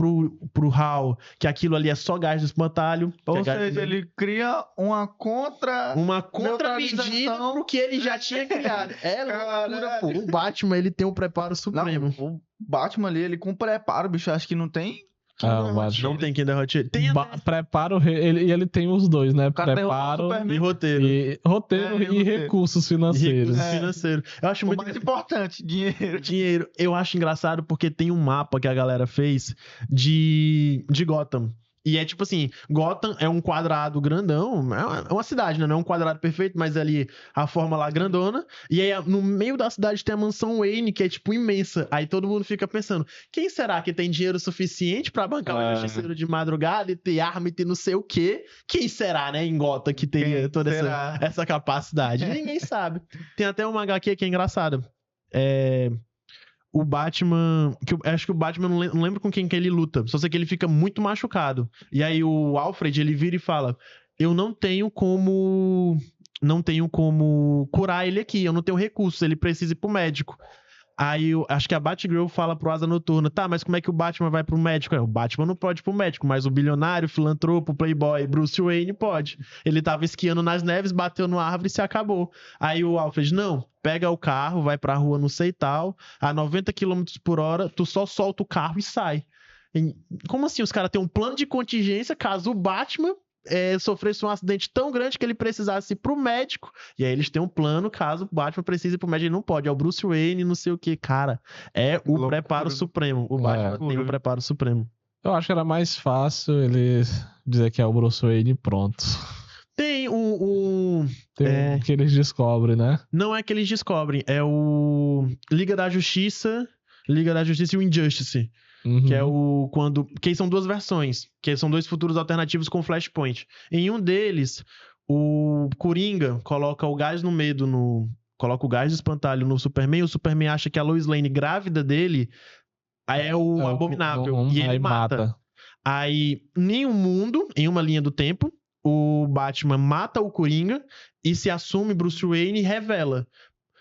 Hal que aquilo ali é só gás do espantalho. Ou que é gás seja, ele cria uma contramedida neutralização. pro que ele já tinha criado. É loucura, Caralho. pô. O Batman, ele tem um preparo Não, supremo. o Batman ali, ele com preparo, bicho, acho que não tem. Ah, o Batman. Não tem quem derrote ele. Tem até Preparo, ele tem os dois, né? cara derrotou o Preparo Superman. e roteiro. e roteiro É, e e roteiro. recursos financeiros. Recurso financeiro. Eu acho O muito mais importante, dinheiro. dinheiro. Eu acho engraçado porque tem um mapa que a galera fez de Gotham. E é tipo assim, Gotham é um quadrado grandão, é uma cidade, né? Não é um quadrado perfeito, mas ali a forma lá grandona. E aí no meio da cidade tem a mansão Wayne, que é tipo imensa. Aí todo mundo fica pensando, quem será que tem dinheiro suficiente pra bancar um justiceiro de madrugada e ter arma e ter não sei o quê? Quem será, né, em Gotham que teria Quem toda será? essa capacidade? Ninguém sabe. Tem até uma HQ que é engraçada. O Batman. Eu acho que o Batman não lembro com quem que ele luta. Só sei que ele fica muito machucado. E aí o Alfred, ele vira e fala: eu não tenho como curar ele aqui. Eu não tenho recursos. Ele precisa ir pro médico. Aí acho que a Batgirl fala pro Asa Noturna: tá, mas como é que o Batman vai pro médico? O Batman não pode ir pro médico, mas o bilionário, filantropo, playboy, Bruce Wayne pode. Ele tava esquiando nas neves, bateu numa árvore e se acabou. Aí o Alfred: não, pega o carro, vai pra rua não sei tal, a 90 km por hora, tu só solta o carro e sai. Como assim? Os caras têm um plano de contingência caso o Batman sofresse um acidente tão grande que ele precisasse ir pro médico. E aí eles têm um plano caso o Batman precise ir pro médico. Ele não pode. É o Bruce Wayne, não sei o que. Cara, é o Loucura. preparo supremo. O Batman tem o preparo supremo. Eu acho que era mais fácil ele dizer que é o Bruce Wayne e pronto. Tem Tem um que eles descobrem, né? Não é que eles descobrem. É o Liga da Justiça e o Injustice. Uhum. Que é que são duas versões, que são dois futuros alternativos com Flashpoint. Em um deles, o Coringa coloca o gás no medo coloca o gás de espantalho no Superman, e o Superman acha que a Lois Lane grávida dele é o Abominável, e ele aí mata. Aí, em um mundo, em uma linha do tempo, o Batman mata o Coringa e se assume Bruce Wayne e revela.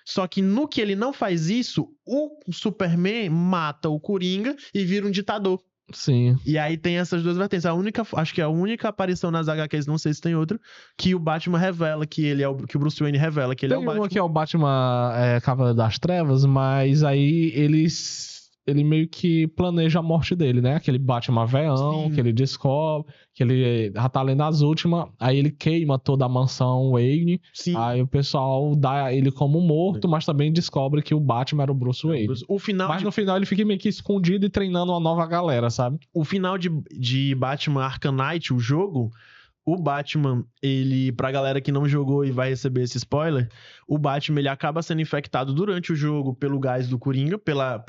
Só que no que ele não faz isso, o Superman mata o Coringa e vira um ditador. Sim. E aí tem essas duas vertentes. Acho que a única aparição nas HQs, não sei se tem outra, que o Batman revela que ele é que o Bruce Wayne revela que ele é o Tem Batman. uma que é o Batman Cavaleiro das Trevas, mas aí ele meio que planeja a morte dele, né? Aquele Batman veião, Sim. que ele descobre, que ele já tá lendo as últimas, aí ele queima toda a mansão Wayne, Sim. aí o pessoal dá ele como morto, mas também descobre que o Batman era o Bruce Wayne. O final Mas no final ele fica meio que escondido e treinando uma nova galera, sabe? O final de Batman Arkham Knight, o jogo, o Batman, ele, pra galera que não jogou e vai receber esse spoiler, o Batman, ele acaba sendo infectado durante o jogo pelo gás do Coringa, pela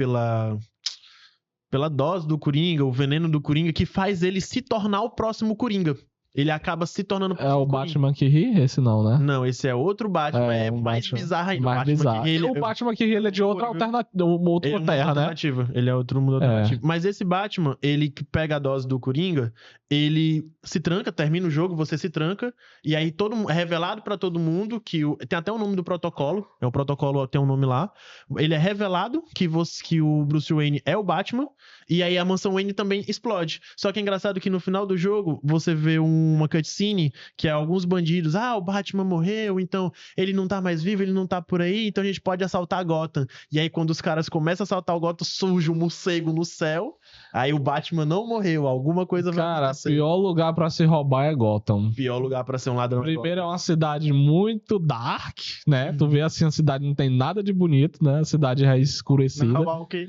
dose do Coringa, o veneno do Coringa, que faz ele se tornar o próximo Coringa. Ele acaba se tornando É o Coringa. Batman que ri? Esse não, né? Não, esse é outro Batman, é um mais Batman bizarro ainda. mais O Batman bizarro. que O Batman que ri, ele é de outra alternativa, outra Ele é uma terra, né? alternativa. Ele é outro mundo alternativo. Mas esse Batman, ele que pega a dose do Coringa, ele se tranca, termina o jogo, você se tranca, e aí é revelado pra todo mundo que tem até o nome do protocolo, o protocolo tem um nome lá. Ele é revelado que o Bruce Wayne é o Batman, e aí a mansão Wayne também explode. Só que é engraçado que no final do jogo, você vê uma cutscene que é alguns bandidos, o Batman morreu, então ele não tá mais vivo, ele não tá por aí, então a gente pode assaltar Gotham. E aí quando os caras começam a assaltar o Gotham, surge um morcego no céu, aí o Batman não morreu, alguma coisa vai Cara, acontecer. pior lugar pra se roubar é Gotham. Pior lugar pra ser um ladrão. Primeiro é uma cidade muito dark, né? Tu vê assim, a cidade não tem nada de bonito, né? A cidade é escurecida. Vai roubar o quê?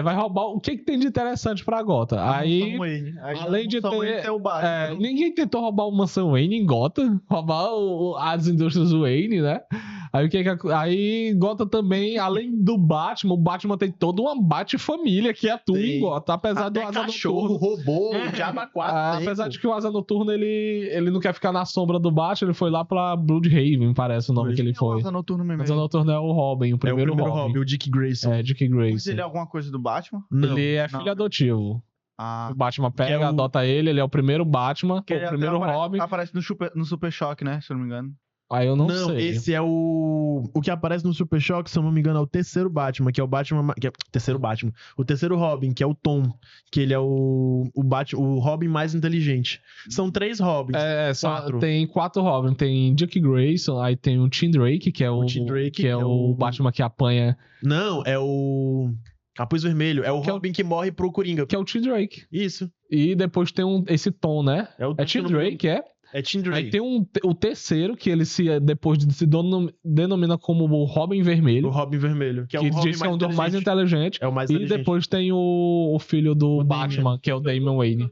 Vai roubar o que tem de interessante pra Gotham. Aí, além de ter... o Batman. ninguém tentou roubar o Mansão Wayne em Gotham, roubar as indústrias Wayne, né? Aí aí Gotham também, além do Batman, o Batman tem toda uma Bat-família que atua em Gotham, apesar do Asa cachorro, Noturno. robô, o Diabo 4. Apesar de que o Asa Noturno, ele não quer ficar na sombra do Batman, ele foi lá pra Bloodhaven, parece o nome que ele foi. Asa Noturno mesmo. Asa Noturno é o Robin, o primeiro Robin. o Dick Grayson. Dick Mas Grayson. ele é alguma coisa do Batman? Não. Ele é filho adotivo. O Batman pega, adota ele é o primeiro Batman, o primeiro Robin. Aparece no Super Choque, né? Se eu não me engano. Aí eu não sei. Esse é o que aparece no Super Choque, se eu não me engano, é o terceiro Batman, que é o Batman, o terceiro Robin, que é o Tom, que ele é o Robin mais inteligente. São 3 Robins. Tem 4 Robins, tem Dick Grayson, aí tem o Tim Drake, que é o Batman que apanha. Não, é o Capuz Vermelho, é o Robin que morre pro Coringa. Que é o Tim Drake. Isso. E depois tem esse Tom, né? É Tim Drake, É Tim Drake. Aí tem o terceiro, que ele depois se denomina como o Robin Vermelho. O Robin Vermelho. Que é o Robin diz que é um dos mais inteligentes. É o mais e inteligente. depois tem o filho do Batman, que é o Damian Wayne.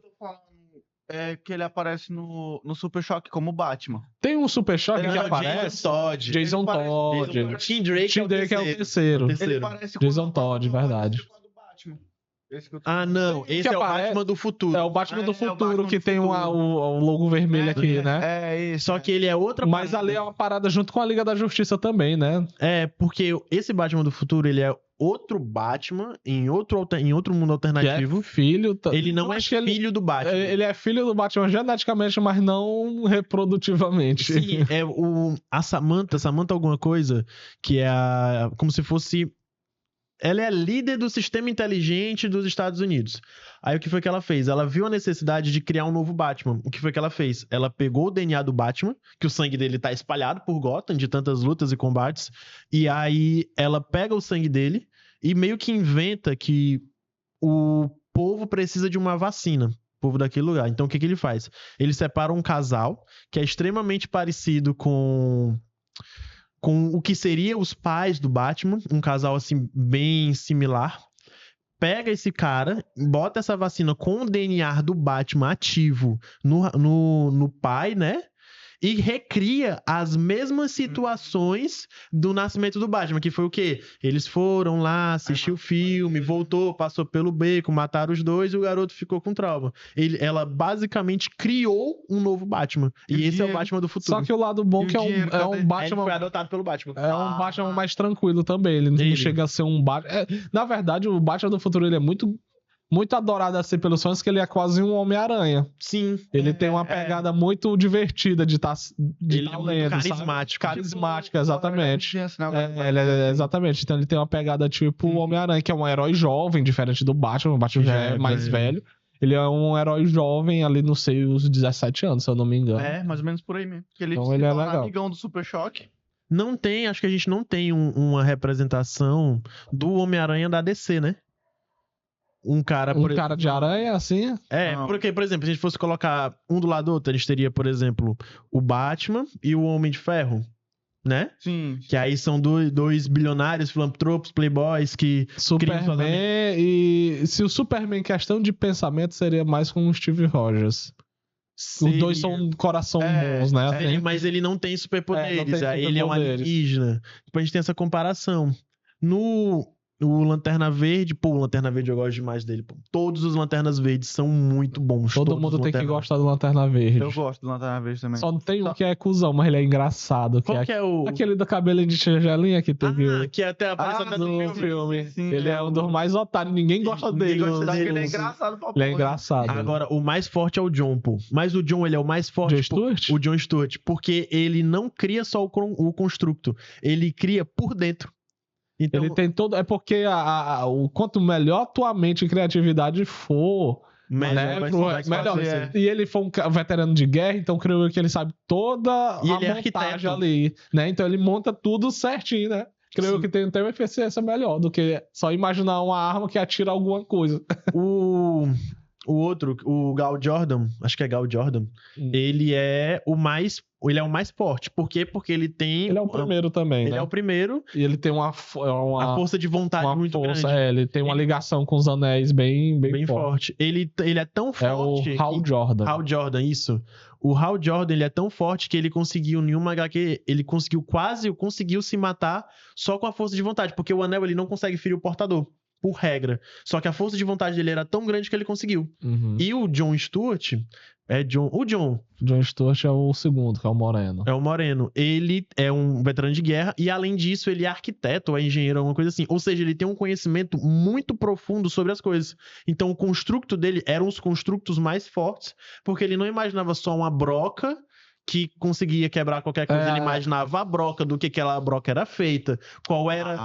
É que ele aparece no Super Choque como Batman. Tem um Super Choque que aparece. Jason Todd. Tim Drake é o terceiro. Ele parece Jason Todd, verdade. Não, esse é o Batman do futuro. É o Batman do futuro que tem o logo vermelho aqui, né? É isso. Só que ele é outra Mas ali é uma parada junto com a Liga da Justiça também, né? Porque esse Batman do futuro, ele é outro Batman em outro mundo alternativo. Que é filho... Ele não é filho do Batman. Ele é filho do Batman geneticamente, mas não reprodutivamente. Sim, a Samantha alguma coisa, que é como se fosse... Ela é a líder do sistema inteligente dos Estados Unidos. Aí o que foi que ela fez? Ela viu a necessidade de criar um novo Batman. O que foi que ela fez? Ela pegou o DNA do Batman, que o sangue dele tá espalhado por Gotham, de tantas lutas e combates, e aí ela pega o sangue dele e meio que inventa que o povo precisa de uma vacina. O povo daquele lugar. Então o que ele faz? Ele separa um casal que é extremamente parecido com o que seria os pais do Batman, um casal assim bem similar, pega esse cara, bota essa vacina com o DNA do Batman ativo no pai, né? E recria as mesmas situações do nascimento do Batman, que foi o quê? Eles foram lá, assistiu o filme, voltou, passou pelo beco, mataram os dois e o garoto ficou com trauma. Ela basicamente criou um novo Batman. E esse é o Batman do futuro. Só que o lado bom que é um Batman... Ele foi adotado pelo Batman. É um Batman mais tranquilo também. Ele não chega a ser um Batman... na verdade, o Batman do futuro ele é muito adorado assim pelos fãs, que ele é quase um Homem-Aranha. Sim. Ele tem uma pegada muito divertida de estar ele é muito carismático. Carismático, exatamente. Exatamente. Então ele tem uma pegada tipo o Homem-Aranha, que é um herói jovem, diferente do Batman. O Batman já é mais velho. Ele é um herói jovem ali nos seus 17 anos, se eu não me engano. É, mais ou menos por aí mesmo. Que ele Então se ele é torna legal. amigão do Super Choque. Não tem, acho que a gente não tem uma representação do Homem-Aranha da DC, né? Um cara... Um cara de aranha, assim. Não. Porque, por exemplo, se a gente fosse colocar um do lado do outro, a gente teria, por exemplo, o Batman e o Homem de Ferro, né? Sim. Que aí são dois bilionários, filantropos, playboys que... Superman e... Se o Superman, em questão de pensamento, seria mais com o Steve Rogers. Os dois são coração bons, né? Assim. Mas ele não tem superpoderes, não tem aí ele é um superpoderes. alienígena. Tipo, a gente tem essa comparação. O Lanterna Verde, o Lanterna Verde eu gosto demais dele, pô. Todos os Lanternas Verdes são muito bons. Todo todos mundo os tem que Lanterna- gostar do Lanterna Verde. Eu gosto do Lanterna Verde também. Só não tem um que é cuzão, mas ele é engraçado. Qual que é o... Aquele do cabelinho de tigelinha que teve que até aparece até no no filme. Sim, Ele é um dos mais otários, ninguém gosta Ninguém dele. gosta nos dele, Ele é filmes. engraçado pra Ele é porra. engraçado. Agora, o mais forte é o John, pô. Mas o John, ele é o mais forte. John Stewart? O John Stewart. Porque ele não cria só o construto. Ele cria por dentro. Então, Ele tem todo. É porque o quanto melhor tua mente e criatividade for. melhor, vai melhor. fazer. E ele foi um veterano de guerra, então creio eu que ele sabe toda E a ele é montagem arquiteto. ali, né? Então ele monta tudo certinho, né? Creio eu que tem até uma eficiência melhor do que só imaginar uma arma que atira alguma coisa. O outro, o Gal Jordan, acho que é Gal Jordan, ele é o mais forte. Por quê? Porque ele tem... Ele é o primeiro também, Ele né? é o primeiro. E ele tem uma A força de vontade uma muito força, grande. ele tem uma ligação com os anéis bem Bem forte. forte. Ele é tão É o forte... Hal Jordan. Hal Jordan, isso. O Hal Jordan, ele é tão forte que ele conseguiu, em uma HQ, ele conseguiu se matar só com a força de vontade, porque o anel, ele não consegue ferir o portador, por regra. Só que a força de vontade dele era tão grande que ele conseguiu. Uhum. E o John Stewart, John Stewart é o segundo, que é o Moreno. é o Moreno, ele é um veterano de guerra e, além disso, ele é arquiteto ou é engenheiro, alguma coisa assim. Ou seja, ele tem um conhecimento muito profundo sobre as coisas. Então, o construto dele eram os construtos mais fortes, porque ele não imaginava só uma broca que conseguia quebrar qualquer coisa. Ele imaginava a broca, do que aquela broca era feita, qual era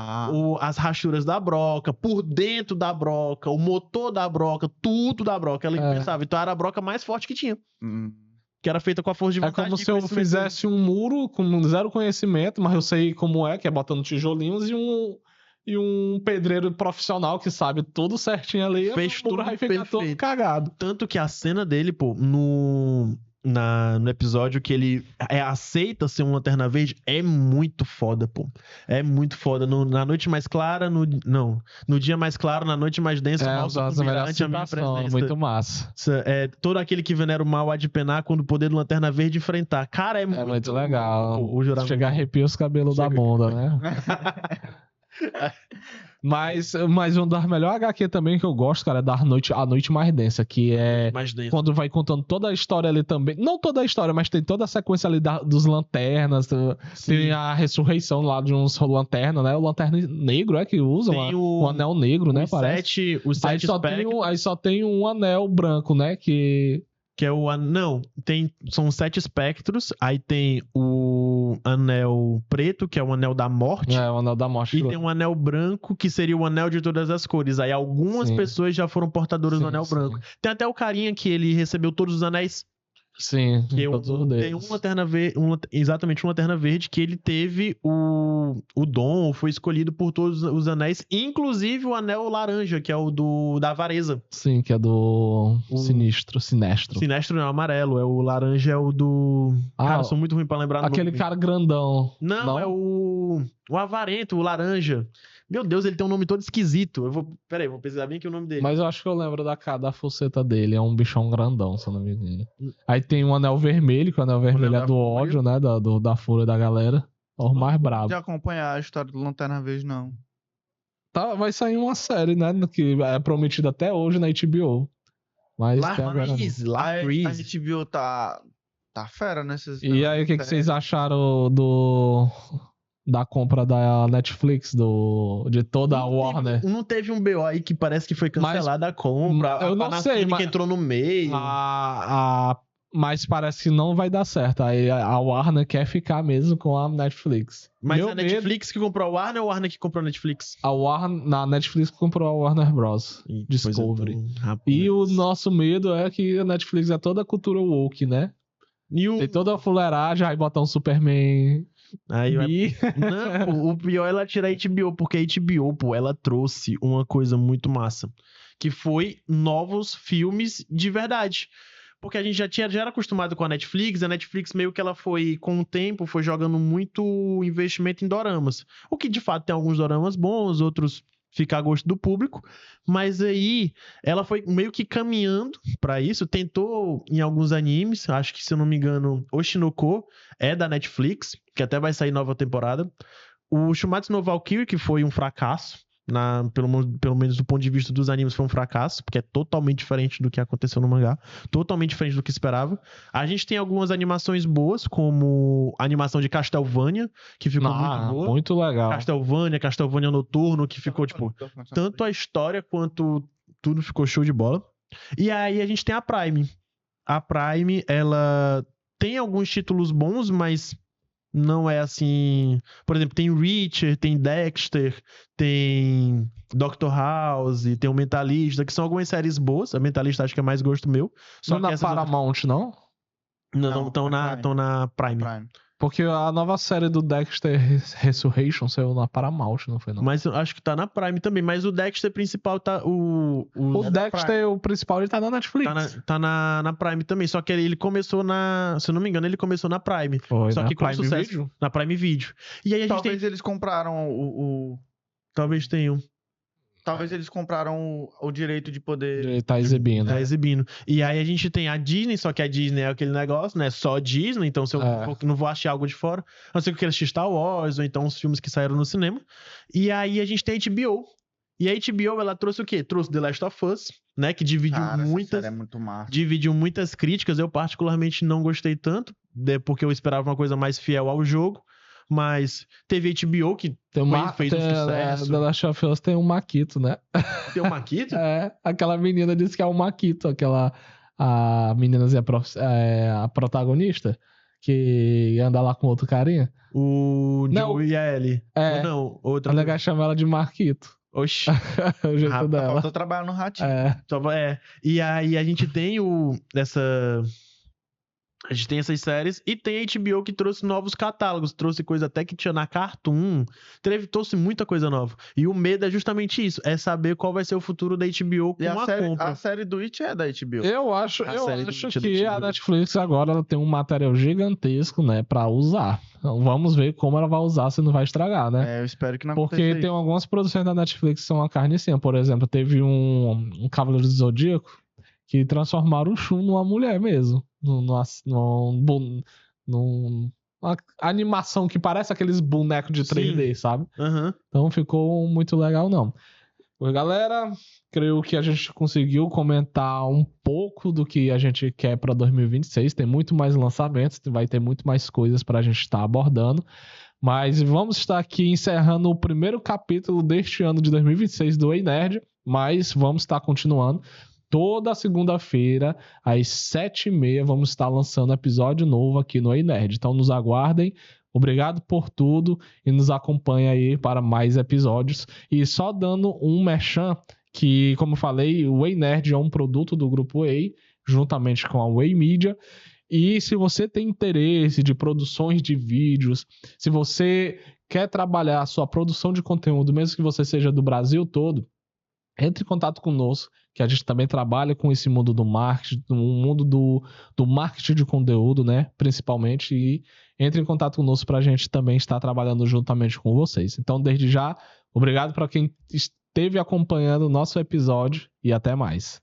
as rachuras da broca, por dentro da broca, o motor da broca, tudo da broca. Ela pensava. Então, era a broca mais forte que tinha. Que era feita com a força de É vontade. como se eu fizesse um muro com zero conhecimento, mas eu sei como é, que é botando tijolinhos e um pedreiro profissional que sabe tudo certinho ali. Fez o muro tudo vai ficar todo perfeito. cagado. Tanto que a cena dele, pô, no episódio que ele aceita ser um Lanterna Verde, é muito foda, pô. É muito foda. Na noite mais clara, no dia mais claro, na noite mais densa, mal sucumbirante, a minha presença. Muito massa. Todo aquele que venera o mal há de penar quando o poder do Lanterna Verde enfrentar. Cara, é muito legal. Pô, Chega a arrepiar os cabelos da bunda, né? Mas uma das melhores HQ também que eu gosto, cara, é da A Noite Mais Densa, que é mais densa. quando vai contando toda a história ali também. Não toda a história, mas tem toda a sequência ali dos lanternas. Tem a ressurreição lá de uns lanternas, né? O lanterna negro que usa, o anel negro, né? Parece. Os sete aí só tem um anel branco, né? Que é o... Não, são 7 espectros, aí tem o anel preto, que é o anel da morte. É, o anel da morte. E tem um anel branco, que seria o anel de todas as cores. Aí algumas pessoas já foram portadoras do anel branco. Tem até o carinha que ele recebeu todos os anéis. Sim, tem um Lanterna Verde, exatamente um Lanterna Verde, que ele teve o dom, foi escolhido por todos os anéis, inclusive o anel laranja, que é o da avareza. Sim, que é do Sinestro. Sinestro não é o amarelo, o laranja é o do... Cara, eu sou muito ruim pra lembrar. Aquele cara grandão. Não, é o avarento, o laranja. Meu Deus, ele tem um nome todo esquisito. Peraí, vou pesquisar bem aqui o nome dele. Mas eu acho que eu lembro da foceta dele. É um bichão grandão, se eu não me engano. Aí tem o anel vermelho, que o anel vermelho é do ódio, né? Da fúria da galera. É o mais brabo. De acompanhar a história do Lanterna Verde, não. Vai sair uma série, né? Que é prometida até hoje na HBO. Mas A HBO tá fera nesses... E aí, o que vocês acharam da compra da Netflix, de toda a Warner? Não teve um BO aí que parece que foi cancelada a compra. Eu não sei, mas... que entrou no meio. Mas parece que não vai dar certo. Aí a Warner quer ficar mesmo com a Netflix. Mas Meu a Netflix que comprou a Warner ou a Warner que comprou a Netflix? Na Netflix comprou a Warner Bros. Discovery. E o nosso medo é que a Netflix é toda a cultura woke, né? Tem toda a fuleiragem, aí botar um Superman... Aí Não, pô, o pior é ela tirar a HBO, porque a HBO, pô, ela trouxe uma coisa muito massa, que foi novos filmes de verdade. Porque a gente já era acostumado com a Netflix meio que ela foi, com o tempo, foi jogando muito investimento em doramas. O que de fato tem alguns doramas bons, outros fica a gosto do público, mas aí ela foi meio que caminhando pra isso, tentou em alguns animes, acho que se eu não me engano, Oshinoko é da Netflix, que até vai sair nova temporada. O Shumatsu no Valkyrie, que foi um fracasso, pelo menos do ponto de vista dos animes, foi um fracasso, porque é totalmente diferente do que aconteceu no mangá, totalmente diferente do que esperava. A gente tem algumas animações boas, como a animação de Castlevania, que ficou muito boa. Muito legal. Castlevania Noturno, que ficou, tipo, tanto a história quanto tudo ficou show de bola. E aí a gente tem a Prime. A Prime, ela tem alguns títulos bons, mas não é assim... Por exemplo, tem Reacher, tem Dexter, tem Dr. House, tem o Mentalista, que são algumas séries boas. A Mentalista acho que é mais gosto meu. Só não na Paramount, não? Não, estão na Prime. Porque a nova série do Dexter Resurrection saiu na Paramount, não foi não? Mas eu acho que tá na Prime também. Mas o Dexter principal tá... O Dexter, o principal, ele tá na Netflix. Tá na Prime também. Só que ele começou se eu não me engano, ele começou na Prime. Foi, só na que com Prime sucesso. Video? Na Prime Video. E aí a gente Talvez eles compraram Talvez tenham. Talvez eles compraram o direito de poder... Ele tá exibindo. Tá exibindo. E aí a gente tem a Disney, só que a Disney é aquele negócio, né? Só Disney, então se eu não vou achar algo de fora, a não ser que eu queira assistir Star Wars, ou então os filmes que saíram no cinema. E aí a gente tem a HBO. E a HBO, ela trouxe o quê? Trouxe The Last of Us, né? Que dividiu essa série é muito massa. Dividiu muitas críticas. Eu particularmente não gostei tanto, porque eu esperava uma coisa mais fiel ao jogo. Mas teve HBO que fez um sucesso. The Last of Us tem um Maquito, né? Tem um Maquito? Aquela menina disse que é o Maquito, a meninazinha, a protagonista, que anda lá com outro carinha. O Joe e a Ellie. Não, outra. A nega chama ela de Marquito. Oxi. O jeito dela. Faltou trabalhar no ratinho. E aí a gente tem a gente tem essas séries e tem a HBO que trouxe novos catálogos, trouxe coisa até que tinha na Cartoon, trouxe muita coisa nova. E o medo é justamente isso, é saber qual vai ser o futuro da HBO com a compra. A série do It é da HBO. Eu acho que a Netflix agora ela tem um material gigantesco, né, pra usar. Então, vamos ver como ela vai usar, se não vai estragar, né? Eu espero que não aconteça. Porque tem algumas produções da Netflix que são uma carnicinha. Por exemplo, teve um Cavaleiro do Zodíaco que transformaram o Shun numa mulher mesmo. Numa animação que parece aqueles bonecos de 3D, sabe? Uhum. Então ficou muito legal, não. Oi, galera. Creio que a gente conseguiu comentar um pouco do que a gente quer para 2026. Tem muito mais lançamentos, vai ter muito mais coisas para a gente estar abordando. Mas vamos estar aqui encerrando o primeiro capítulo deste ano de 2026 do Ei Nerd. Mas vamos estar continuando. Toda segunda-feira, às 7h30, vamos estar lançando episódio novo aqui no Ei Nerd. Então nos aguardem. Obrigado por tudo e nos acompanhe aí para mais episódios. E só dando um merchan, que como eu falei, o Ei Nerd é um produto do Grupo Ei, juntamente com a Way Media. E se você tem interesse de produções de vídeos, se você quer trabalhar a sua produção de conteúdo, mesmo que você seja do Brasil todo, entre em contato conosco, que a gente também trabalha com esse mundo do marketing, o mundo do marketing de conteúdo, né, principalmente, e entre em contato conosco para a gente também estar trabalhando juntamente com vocês. Então, desde já, obrigado para quem esteve acompanhando o nosso episódio e até mais.